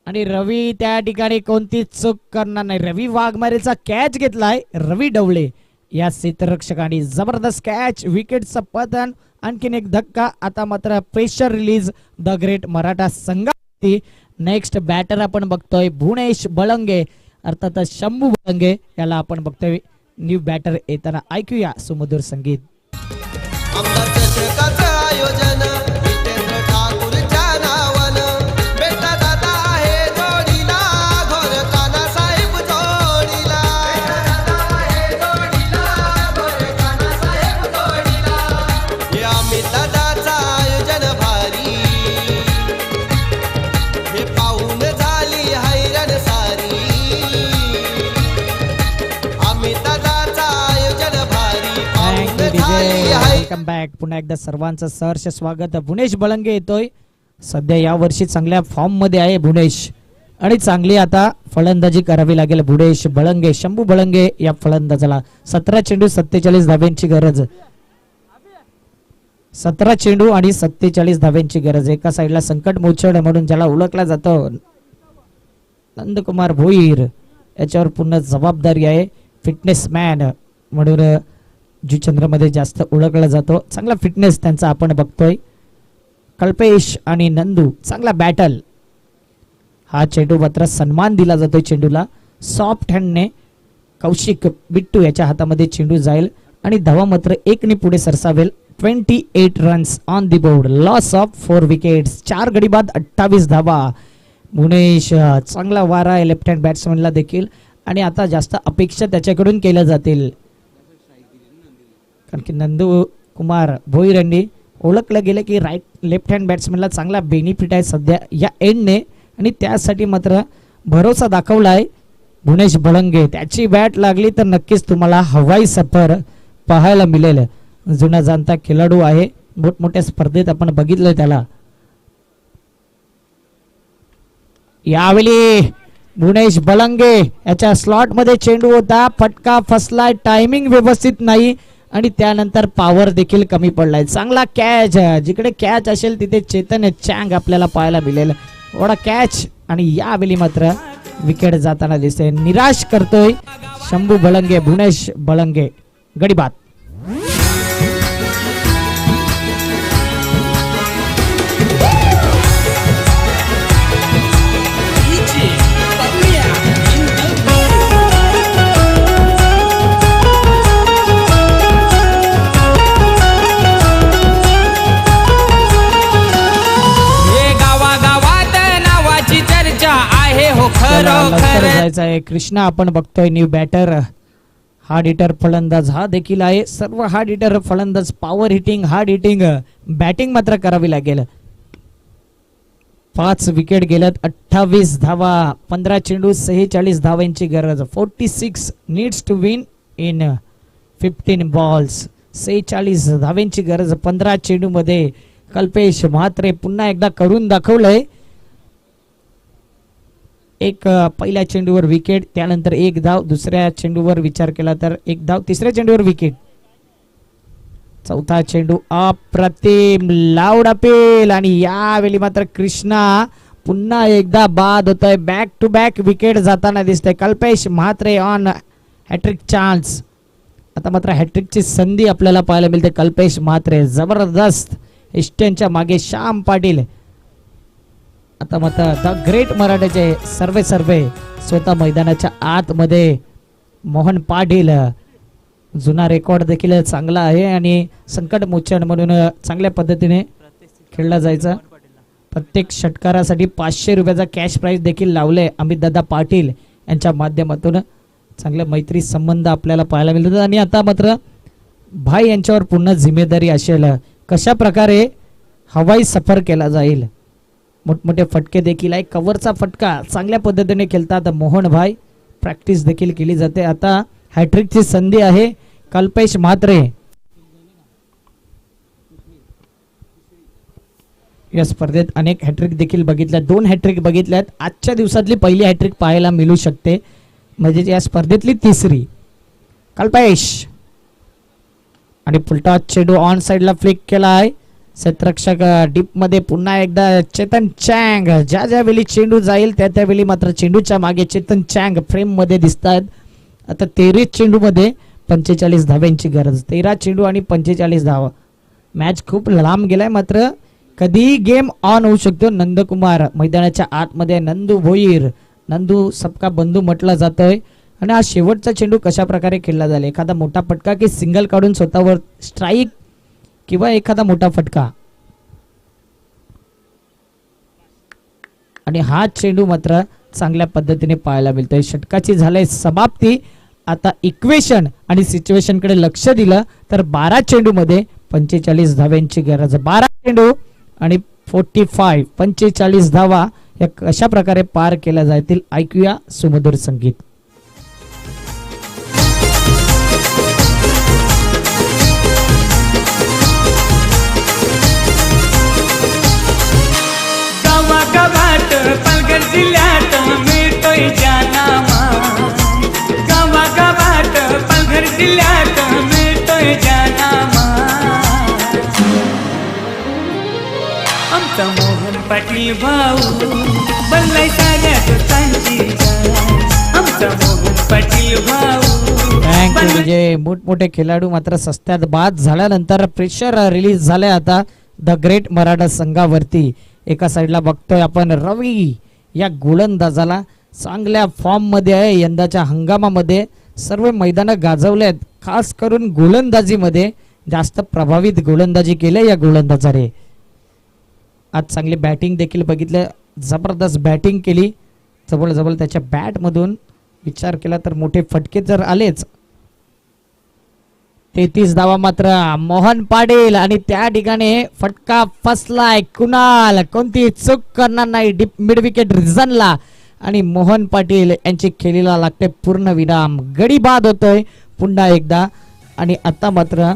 आणि रवी त्या ठिकाणी कोणती चूक करणार नाही. रवी वाघमारेचा कॅच घेतलाय. रवी डवळे या क्षेत्ररक्षकाने जबरदस्त कॅच, विकेटचं पतन, आणखीन एक धक्का. आता मात्र pressure release the great Maratha संघावरती. नेक्स्ट बॅटर आपण बघतोय भुवनेश बळंगे, अर्थातच शंभू बळंगे याला आपण बघतोय न्यू बॅटर येताना. ऐकूया सुमधुर संगीत. आमदार चषकाचं आयोजन जितेंद्र ठाकूरच्या नावानं. बेटा दादा आहे जोडीला, घोर काना साहेब जोडीला. हे अमित दादाचं आयोजन भारी, हे पाहून झाली हैराण सारी. अमित दादाचं आयोजन भारी, पाहून झाली हैराण. Welcome back. पुन्हा एकदा सर्वांचं सहर्ष स्वागत. भुवनेश बळंगे येतोय. सध्या या वर्षी चांगल्या फॉर्म मध्ये आहे भुवनेश आणि चांगली आता फलंदाजी करावी लागेल भुवनेश बळंगे, शंभू बळंगे या फलंदाजाला. 17 चेंडू 47 धाब्यांची गरज. 17 चेंडू आणि 47 धाब्यांची गरज. एका साईडला संकट मोचड म्हणून ज्याला ओळखला जातो नंदकुमार भोईर, याच्यावर पूर्ण जबाबदारी आहे. फिटनेस मॅन म्हणून जुचंद्रमध्ये जास्त ओळखला जातो. चांगला फिटनेस त्यांचा आपण बघतोय. कल्पेश आणि नंदू चांगला बॅटल. हा चेंडू मात्र सन्मान दिला जातोय चेंडूला. सॉफ्ट हँडने कौशिक बिट्टू याच्या हातामध्ये चेंडू जाईल आणि धावा मात्र 1 पुढे सरसावेल. 28 runs on the board, loss of 4 wickets. 4 गडी बाद 28 धावा. भुवनेश चांगला वारा आहे लेफ्ट हँड बॅट्समॅनला देखील आणि आता जास्त अपेक्षा त्याच्याकडून केल्या जातील. कारण की नंदू कुमार भोईर यांनी ओळखलं गेलं की राईट लेफ्ट हँड बॅट्समॅनला चांगला बेनिफिट आहे सध्या या एंडने आणि त्यासाठी मात्र भरोसा दाखवला आहे भुवनेश बळंगे. त्याची बॅट लागली तर नक्कीच तुम्हाला हवाई सफर पाहायला मिळेल. जुना जाणता खेळाडू आहे, मोठमोठ्या स्पर्धेत आपण बघितलं त्याला. यावेळी भुवनेश बळंगे याच्या स्लॉट मध्ये चेंडू होता, फटका फसलाय, टायमिंग व्यवस्थित नाही आणि त्यानंतर पॉवर देखील कमी पडलाय. चांगला कॅच, जिकडे कॅच असेल तिथे चेतन चँग आपल्याला पाहायला मिळेल. एवढा कॅच आणि यावेळी मात्र विकेट जाताना दिसते. निराश करतोय शंभू बळंगे, भुवनेश बळंगे गडीबाद. जायचं आहे. कृष्णा आपण बघतोय न्यू बॅटर, हार्ड हिटर फलंदाज हा देखील आहे. सर्व हार्ड हिटर फलंदाज, power hitting, hard hitting, batting मात्र करावी लागेल. 5 विकेट गेल्यात, 28 धावा, 15 चेंडू 46 धावांची गरज. 46 needs to win in 15 balls. 46 धावांची गरज 15 चेंडू मध्ये. कल्पेश म्हात्रे पुन्हा एकदा करून दाखवलंय. एक पहिल्या चेंडूवर विकेट, त्यानंतर 1 धाव, दुसऱ्या चेंडूवर विचार केला तर 1 धाव, तिसऱ्या चेंडूवर विकेट. चौथा चेंडू अप्रतिम, लाऊड अपील आणि यावेळी मात्र कृष्णा पुन्हा एकदा बाद होतोय. बॅक टू बॅक विकेट जाताना दिसतंय. Kalpesh Mhatre on hattrick chance. आता मात्र हॅट्रिकची संधी आपल्याला पाहायला मिळते. कल्पेश म्हात्रे जबरदस्त. इस्टनच्या मागे श्याम पाटील. आता मात्र द ग्रेट मराठाचे सर्वे स्वतः मैदानाच्या आतमध्ये. मोहन पाटील, जुना रेकॉर्ड देखील चांगला आहे आणि संकट मोचन म्हणून चांगल्या पद्धतीने खेळला जायचा. प्रत्येक षटकारासाठी 500 रुपयाचा कॅश प्राइज देखील लावले अमितदादा पाटील यांच्या माध्यमातून. चांगले मैत्री संबंध आपल्याला पाहायला मिळतात आणि आता मात्र भाई यांच्यावर पूर्ण जिम्मेदारी असेल कशा प्रकारे हवाई सफर केला जाईल. मोठमोठे फटके देखील आहे. कव्हरचा फटका चांगल्या पद्धतीने खेळतात मोहन भाई. प्रॅक्टिस देखील केली जाते. आता हॅट्रिकची संधी आहे कल्पेश म्हात्रे. या स्पर्धेत अनेक हॅट्रिक देखील बघितल्या, 2 हॅट्रिक बघितल्यात. आजच्या दिवसातली पहिली हॅट्रिक पाहायला मिळू शकते, म्हणजे या स्पर्धेतली 3री. कल्पेश आणि फुलटॉस चेंडू ऑन साइडला फ्लिक केला आहे. क्षेत्ररक्षक डीप मध्ये पुन्हा एकदा चेतन चँग. ज्या वेळी चेंडू जाईल त्यावेळी मात्र चेंडूच्या मागे चेतन चँग फ्रेम मध्ये दिसतात. आता 13 चेंडू मध्ये 45 धाव्यांची गरज. 13 चेंडू आणि 45 धावा. मॅच खूप लांब गेलाय, मात्र कधी गेम ऑन होऊ शकतो. नंदकुमार मैदानाच्या आतमध्ये, नंदू भोईर, नंदू सबका बंधू म्हटला जातोय. आणि हा शेवटचा चेंडू कशा प्रकारे खेळला जाईल, एखादा मोठा फटका की सिंगल काढून स्वतःवर स्ट्राईक किंवा एखादा मोठा फटका. आणि हा चेंडू मात्र चांगल्या पद्धतीने पाहायला मिळतोय. षटकाची झालंय समाप्ती. आता इक्वेशन आणि सिच्युएशन कडे लक्ष दिलं तर 12 चेंडू मध्ये 45 धाव्यांची गरज. 12 चेंडू आणि 45 धावा या कशा प्रकारे पार केल्या जातील, ऐकूया सुमधुर संगीत. गावागावात पालघर जिल्ह्यात मिळतोय जानामा. गावागावात पालघर जिल्ह्यात मिळतोय जानामा. आमचा मोहन पाटील भाऊ बनलाय साऱ्या दुकानची जान. आमचा मोहन पाटील भाऊ थँक्यू विजय. मोठमोठे खेळाडू मात्र सस्त्यात बाद झाल्यानंतर प्रेशर रिलीज झालंय आता द ग्रेट मराठा संघावरती. एका साईडला बघतोय आपण रवी या गोलंदाजाला चांगल्या फॉर्म मध्ये आहे. यंदाच्या हंगामामध्ये सर्व मैदानं गाजवले आहेत. खास करून गोलंदाजीमध्ये जास्त प्रभावित गोलंदाजी केली या गोलंदाजाने. आज चांगली बॅटिंग देखील बघितलं, जबरदस्त बॅटिंग केली. जवळ त्याच्या बॅटमधून विचार केला तर मोठे फटके तर आलेच. 33 धावा मात्र मोहन पाटील आणि त्या ठिकाणी फटका फसलाय. कुणाल कोणती चूक करणार नाही मिड विकेट रिझनला आणि मोहन पाटील यांची खेळीला लागते पूर्ण विराम. गडी बाद होतोय पुन्हा एकदा. आणि आता मात्र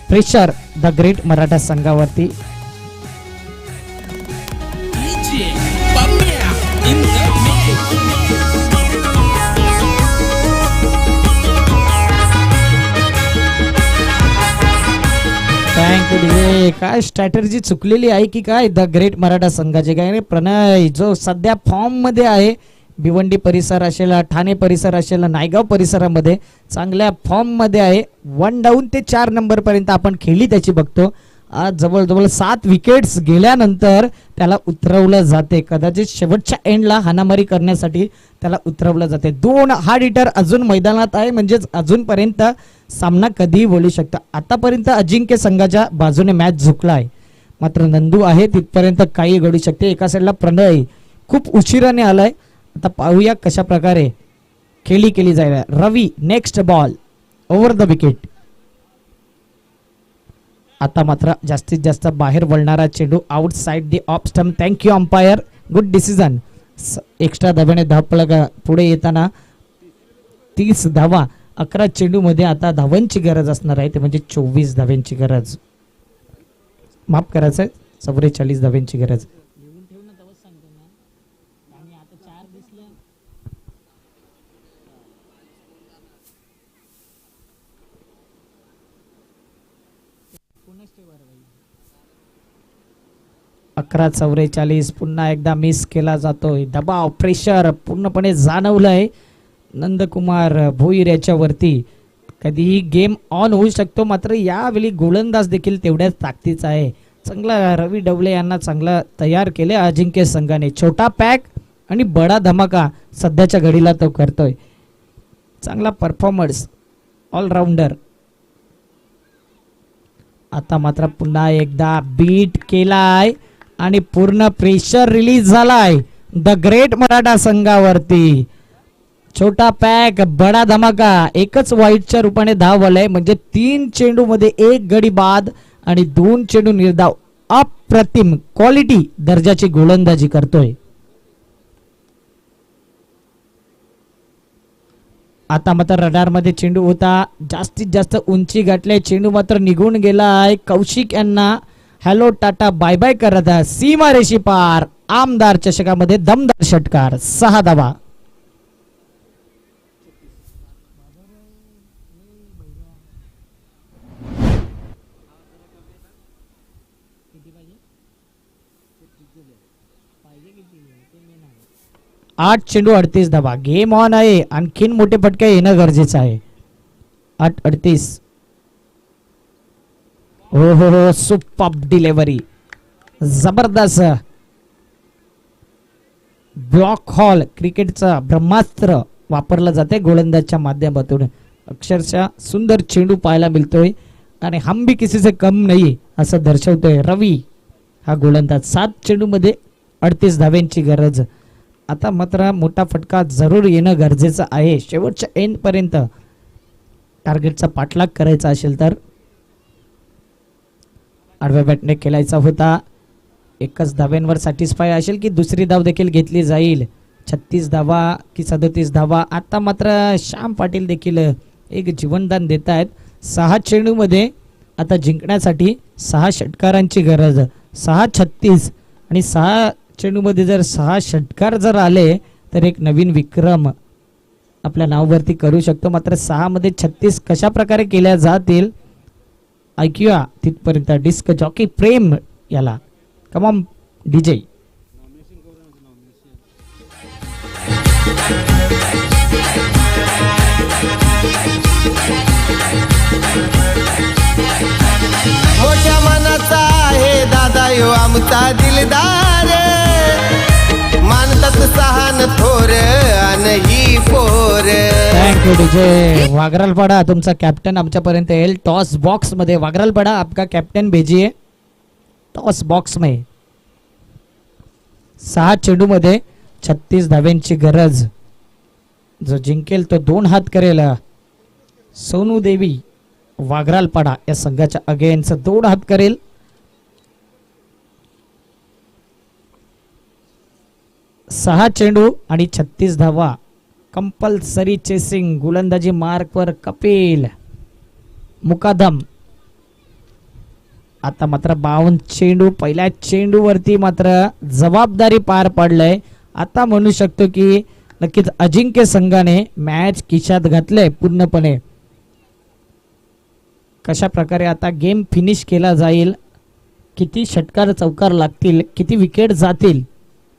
प्रेशर द ग्रेट मराठा संघावरती. थँक्यू. काय स्ट्रॅटेजी चुकलेली आहे की काय द ग्रेट मराठा संघाचे. काय प्रणय जो सध्या फॉर्म मध्ये आहे, भिवंडी परिसर असेल, ठाणे परिसर असेल, नायगाव परिसरामध्ये चांगल्या फॉर्म मध्ये आहे. 1 डाऊन ते 4 नंबर पर्यंत आपण खेळली त्याची बघतो. आज जवळ 7 विकेट्स गेल्यानंतर त्याला उतरवलं जाते. कदाचित शेवटच्या एंडला हाणामारी करण्यासाठी त्याला उतरवलं जाते. 2 हार्ड हिटर अजून मैदानात आहे, म्हणजेच अजूनपर्यंत सामना कधीही बोलू शकता. आतापर्यंत अजिंक्य संघाच्या बाजूने मॅच झुकला आहे, मात्र नंदू आहे तिथपर्यंत काही घडू शकते. एका साईडला प्रणय खूप उशिराने आलाय. आता पाहूया कशा प्रकारे खेळी केली जाईल. Ravi next ball over the wicket. आता मात्र जास्तीत जास्त बाहेर वळणारा चेंडू outside the off stump. Thank you umpire, good decision. Extra धाब्याने धावपळ पुढे येताना 30 धावा. 11 चेंडू मध्ये आता धावांची गरज असणार आहे, ते म्हणजे 24 धाव्यांची गरज. माफ करायचंय, 44 धाव्यांची गरज. अकरा 44 पुन्हा एकदा मिस केला जातोय. दबाव प्रेशर पूर्णपणे जाणवलंय नंदकुमार भोईर याच्यावरती. कधीही गेम ऑन होऊ शकतो, मात्र यावेळी गोलंदाज देखील तेवढ्याच ताकदीचा आहे. चांगला रवी डवले यांना चांगला तयार केले अजिंक्य संघाने. छोटा पॅक आणि बडा धमाका सध्याच्या घडीला तो करतोय. चांगला परफॉर्मन्स ऑलराऊंडर. आता मात्र पुन्हा एकदा बीट केलाय आणि पूर्ण प्रेशर रिलीज झालाय द ग्रेट मराठा संघावरती. छोटा पॅक बडा धमाका एकच वाईटच्या रूपाने धाव आलाय, म्हणजे 3 चेंडू मध्ये 1 गडी बाद आणि 2 चेंडू निर्धाव. अप्रतिम क्वालिटी दर्जाची गोलंदाजी करतोय. आता मात्र रडार मध्ये चेंडू होता, जास्तीत जास्त उंची गाठले, चेंडू मात्र निघून गेला आहे. कौशिक यांना हॅलो टाटा बाय बाय करत आहे. सीमा रेषी पार. आमदार चषकामध्ये दमदार षटकार. 6 धावा. आठ चेंडू 38 धावा. गेम ऑन आहे, आणखीन मोठे फटके येणं गरजेचं आहे. 8:38. हो हो हो, सुपर डिलेव्हरी, जबरदस्त ब्लॉक हॉल. क्रिकेटचा ब्रह्मास्त्र वापरलं जाते गोलंदाजच्या माध्यमातून. अक्षरशः सुंदर चेंडू पाहायला मिळतोय आणि हम भी किसी से कम नाही असं दर्शवतोय रवी हा गोलंदाज. 7 चेंडूमध्ये 38 धाव्यांची गरज. आता मात्र मोठा फटका जरूर येणं गरजेचं आहे शेवटच्या एंड पर्यंत टार्गेटचा पाठलाग करायचा असेल तर. आडव्या बॅटने खेळायचा होता. एकच धाव्यांवर सॅटिस्फाय असेल की दुसरी धाव देखील घेतली जाईल. 36 धावा की 37 धावा. आता मात्र श्याम पाटील देखील एक जीवनदान देत आहेत. 6 चेंडूमध्ये आता जिंकण्यासाठी 6 षटकारांची गरज. 6-36 आणि 6 चेंडूमध्ये जर 6 षटकार जर आले तर एक नवीन विक्रम आपल्या नावावरती करू शकतो. मात्र 6 मध्ये 36 कशा प्रकारे केल्या जातील ऐकूया तिथपर्यंत डिस्क जॉकी प्रेम याला. Come on DJ. मोठ्या मनाचा आहे दादा यो आमचा दिलदार, मानतात सहान थोर अन ही पोर. Thank you DJ. वागरालपाडा तुमचा कॅप्टन आमच्यापर्यंत येईल टॉस बॉक्स मध्ये. वागरालपाडा आपका कॅप्टन भेजिए टॉस बॉक्स में. 6 चेंडू मध्ये 36 धाव्यांची गरज. जो जिंकेल तो 2 हात करेल. सोनू देवी वागरालपाडा या संघाच्या अगेन्स्ट 2 हात करेल. सहा चेंडू आणि 36 धावा. Compulsory chasing. गोलंदाजी मार्कवर कपिल मुकादम. आता मात्र 52 चेंडू. पहिल्या चेंडूवरती मात्र जबाबदारी पार पडलंय. आता म्हणू शकतो की नक्कीच अजिंक्य संघाने मॅच खिशात घातलंय पूर्णपणे. कशा प्रकारे आता गेम फिनिश केला जाईल, किती षटकार चौकार लागतील, किती विकेट जातील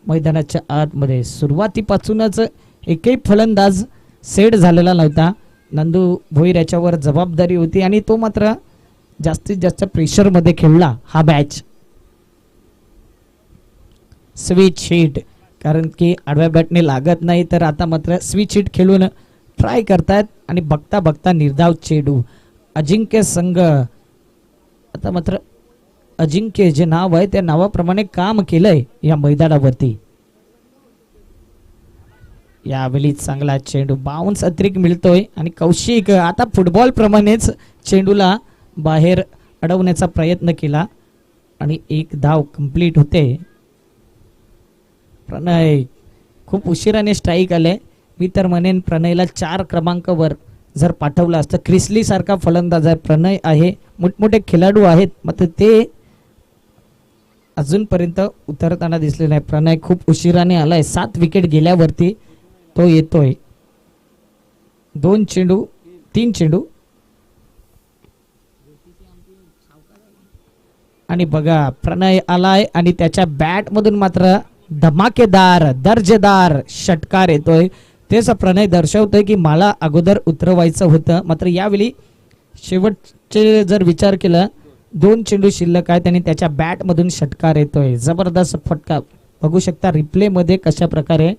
मैदानाच्या आतमध्ये. सुरुवातीपासूनच एकही फलंदाज सेट झालेला नव्हता. नंदू भोईर याच्यावर जबाबदारी होती आणि तो मात्र जास्तीत जास्त प्रेशरमध्ये खेळला हा मॅच. स्विच हिट, कारण की आडव्या बॅटने लागत नाही तर आता मात्र स्विच हिट खेळून ट्राय करतायत आणि बघता बघता निर्धाव चेंडू. अजिंक्य संघ आता मात्र अजिंक्य जे नाव आहे त्या नावाप्रमाणे काम केलंय या मैदानावरती. यावेळी चांगला चेंडू. बाउन्स अतिरिक्त मिळतोय आणि कौशिक आता फुटबॉल प्रमाणेच चेंडूला बाहेर अडवण्याचा प्रयत्न केला आणि 1 धाव कंप्लीट होते. प्रणय खूप उशिराने स्ट्राईक आले. मी तर म्हणेन प्रणयला 4 क्रमांकावर जर पाठवलं असतं. क्रिसली सारखा फलंदाज आहे, प्रणय आहे, मोठमोठे खेळाडू आहेत, मात्र ते अजूनपर्यंत उतरताना दिसले नाही. प्रणय खूप उशिराने आलाय. 7 विकेट गेल्यावरती तो येतोय. 2 चेंडू 3 चेंडू आणि बघा प्रणय आलाय आणि त्याच्या बॅट मधून मात्र धमाकेदार दर्जेदार षटकार येतोय. तेच प्रणय दर्शवतोय की मला अगोदर उतरवायचं होतं. मात्र यावेळी शेवटचे जर विचार केला 2 चेंडू शिल्लक आहेत आणि त्याच्या बॅट मधून षटकार येतोय. जबरदस्त फटका बघू शकता रिप्ले मध्ये कशा प्रकारे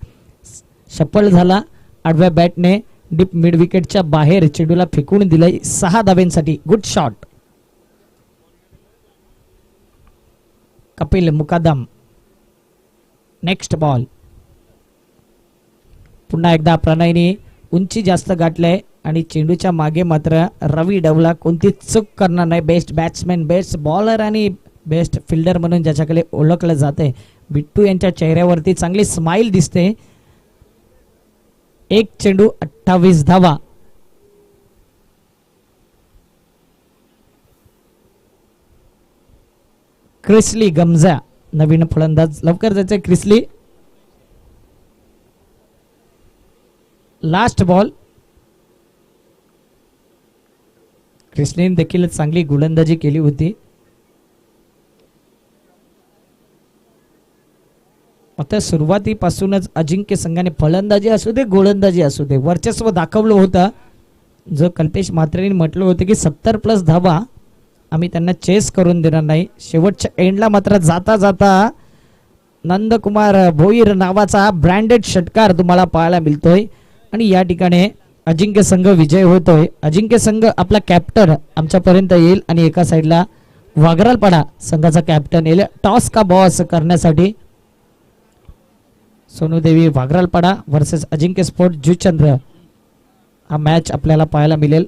सफल झाला. आडव्या बॅटने डीप मिड विकेटच्या बाहेर चेंडूला फेकून दिलंय 6 धाव्यांसाठी. Good shot. Kapil Mukadam. Next ball. पुन्हा एकदा प्रणयने उंची जास्त गाठलंय आणि चेंडूच्या मागे मात्र रवी डवला कोणती चूक करणार नाही. बेस्ट बॅट्समॅन, बेस्ट बॉलर आणि बेस्ट फिल्डर म्हणून ज्याच्याकडे ओळखलं जाते. बिट्टू यांच्या चेहऱ्यावरती चांगली स्माइल दिसते. 1 चेंडू 28 धावा. क्रिसली गमजा नवीन फलंदाज. लवकर जायचंय क्रिसली. Last ball. क्रिसलीने देखील चांगली गोलंदाजी केली होती. आता सुरुवातीपासूनच अजिंक्य संघाने फलंदाजी असू दे गोलंदाजी असू दे वर्चस्व दाखवलं होतं. जो कल्पेश म्हात्रेने म्हटलं होतं की 70+ धावा आम्ही त्यांना चेस करून देणार नाही. शेवटच्या एंडला मात्र जाता जाता नंदकुमार भोईर नावाचा ब्रँडेड षटकार तुम्हाला पाहायला मिळतोय आणि या ठिकाणी अजिंक्य संघ विजय होतोय. अजिंक्य संघ आपला कॅप्टन आमच्यापर्यंत येईल आणि एका साईडला वागरालपाडा संघाचा कॅप्टन येईल टॉस का बॉस करण्यासाठी. सोनूदेवी वागरालपाडा वर्सेस अजिंक्य स्पोर्ट जुचंद्र हा मॅच आपल्याला पाहायला मिळेल.